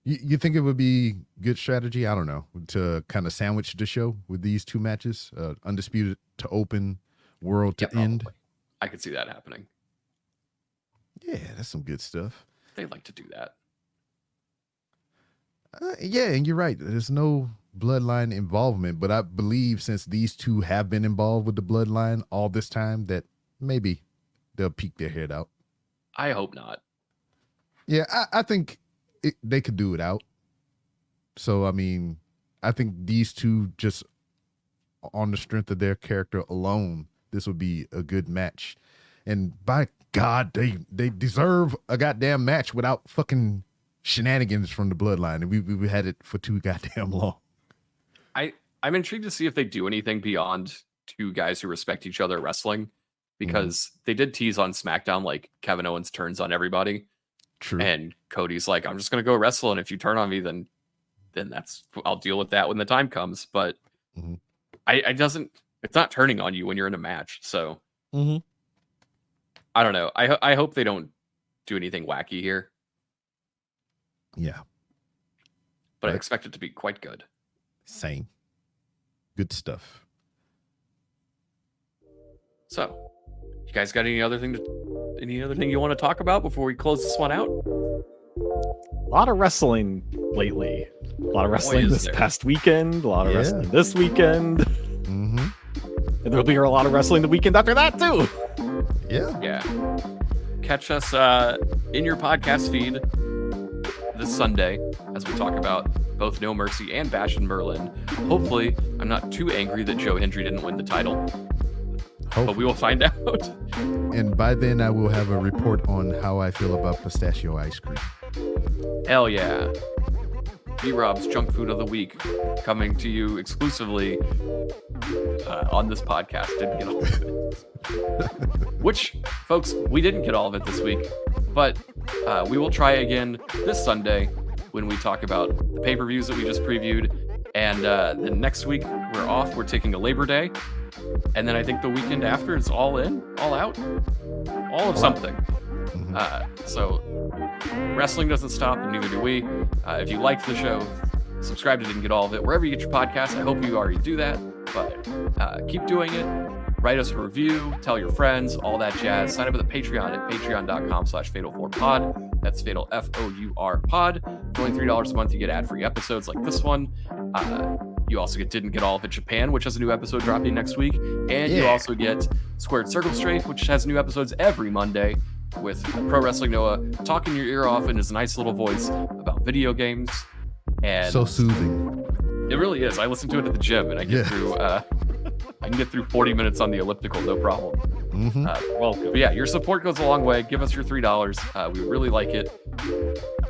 you think it would be good strategy? I don't know, to kind of sandwich the show with these two matches, Undisputed to open, World to end. I could see that happening. Yeah, that's some good stuff. They like to do that. Yeah, and you're right. There's no bloodline involvement, but I believe since these two have been involved with the bloodline all this time, that maybe they'll peek their head out. I hope not. Yeah, I think they could do it out. So, I mean, I think these two, just on the strength of their character alone, this would be a good match. And by God, they deserve a goddamn match without fucking shenanigans from the bloodline. And we had it for too goddamn long. I'm intrigued to see if they do anything beyond two guys who respect each other wrestling, because they did tease on SmackDown like Kevin Owens turns on everybody. True. And Cody's like, I'm just gonna go wrestle, and if you turn on me, then I'll deal with that when the time comes. But it's not turning on you when you're in a match. So I don't know. I hope they don't do anything wacky here. Yeah. But I expect it to be quite good. Same. Good stuff. So, you guys got any other thing you want to talk about before we close this one out? A lot of wrestling lately. A lot of wrestling this past weekend. A lot of wrestling this weekend. And there'll be a lot of wrestling the weekend after that too. Yeah. Catch us in your podcast feed this Sunday as we talk about both No Mercy and Bash in Berlin. Hopefully, I'm not too angry that Joe Hendry didn't win the title. But we will find out. And by then, I will have a report on how I feel about pistachio ice cream. Hell yeah. B-Rob's Junk Food of the Week, coming to you exclusively on this podcast. Didn't get all of it. Which, folks, we didn't get all of it this week, but we will try again this Sunday when we talk about the pay-per-views that we just previewed. And then next week, we're off. We're taking a Labor Day. And then I think the weekend after is all in, all out, all of something. So wrestling doesn't stop, and neither do we. If you liked the show, subscribe to Didn't Get All of It wherever you get your podcasts. I hope you already do that, but keep doing it. Write us a review, tell your friends, all that jazz. Sign up at the Patreon at patreon.com/fatal4pod. That's Fatal F-O-U-R pod. For only $3 a month, you get ad-free episodes like this one. You also Didn't Get All of It Japan, which has a new episode dropping next week. And you also get Squared Circle Strafe, which has new episodes every Monday, with Pro Wrestling Noah talking your ear off in his nice little voice about video games. And so soothing. It really is. I listen to it at the gym, and I get through I can get through 40 minutes on the elliptical, no problem. Welcome. But yeah, your support goes a long way. Give us your $3. We really like it.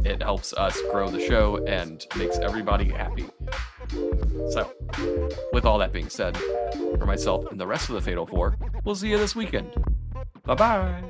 It helps us grow the show and makes everybody happy. So, with all that being said, for myself and the rest of the Fatal Four, we'll see you this weekend. Bye-bye.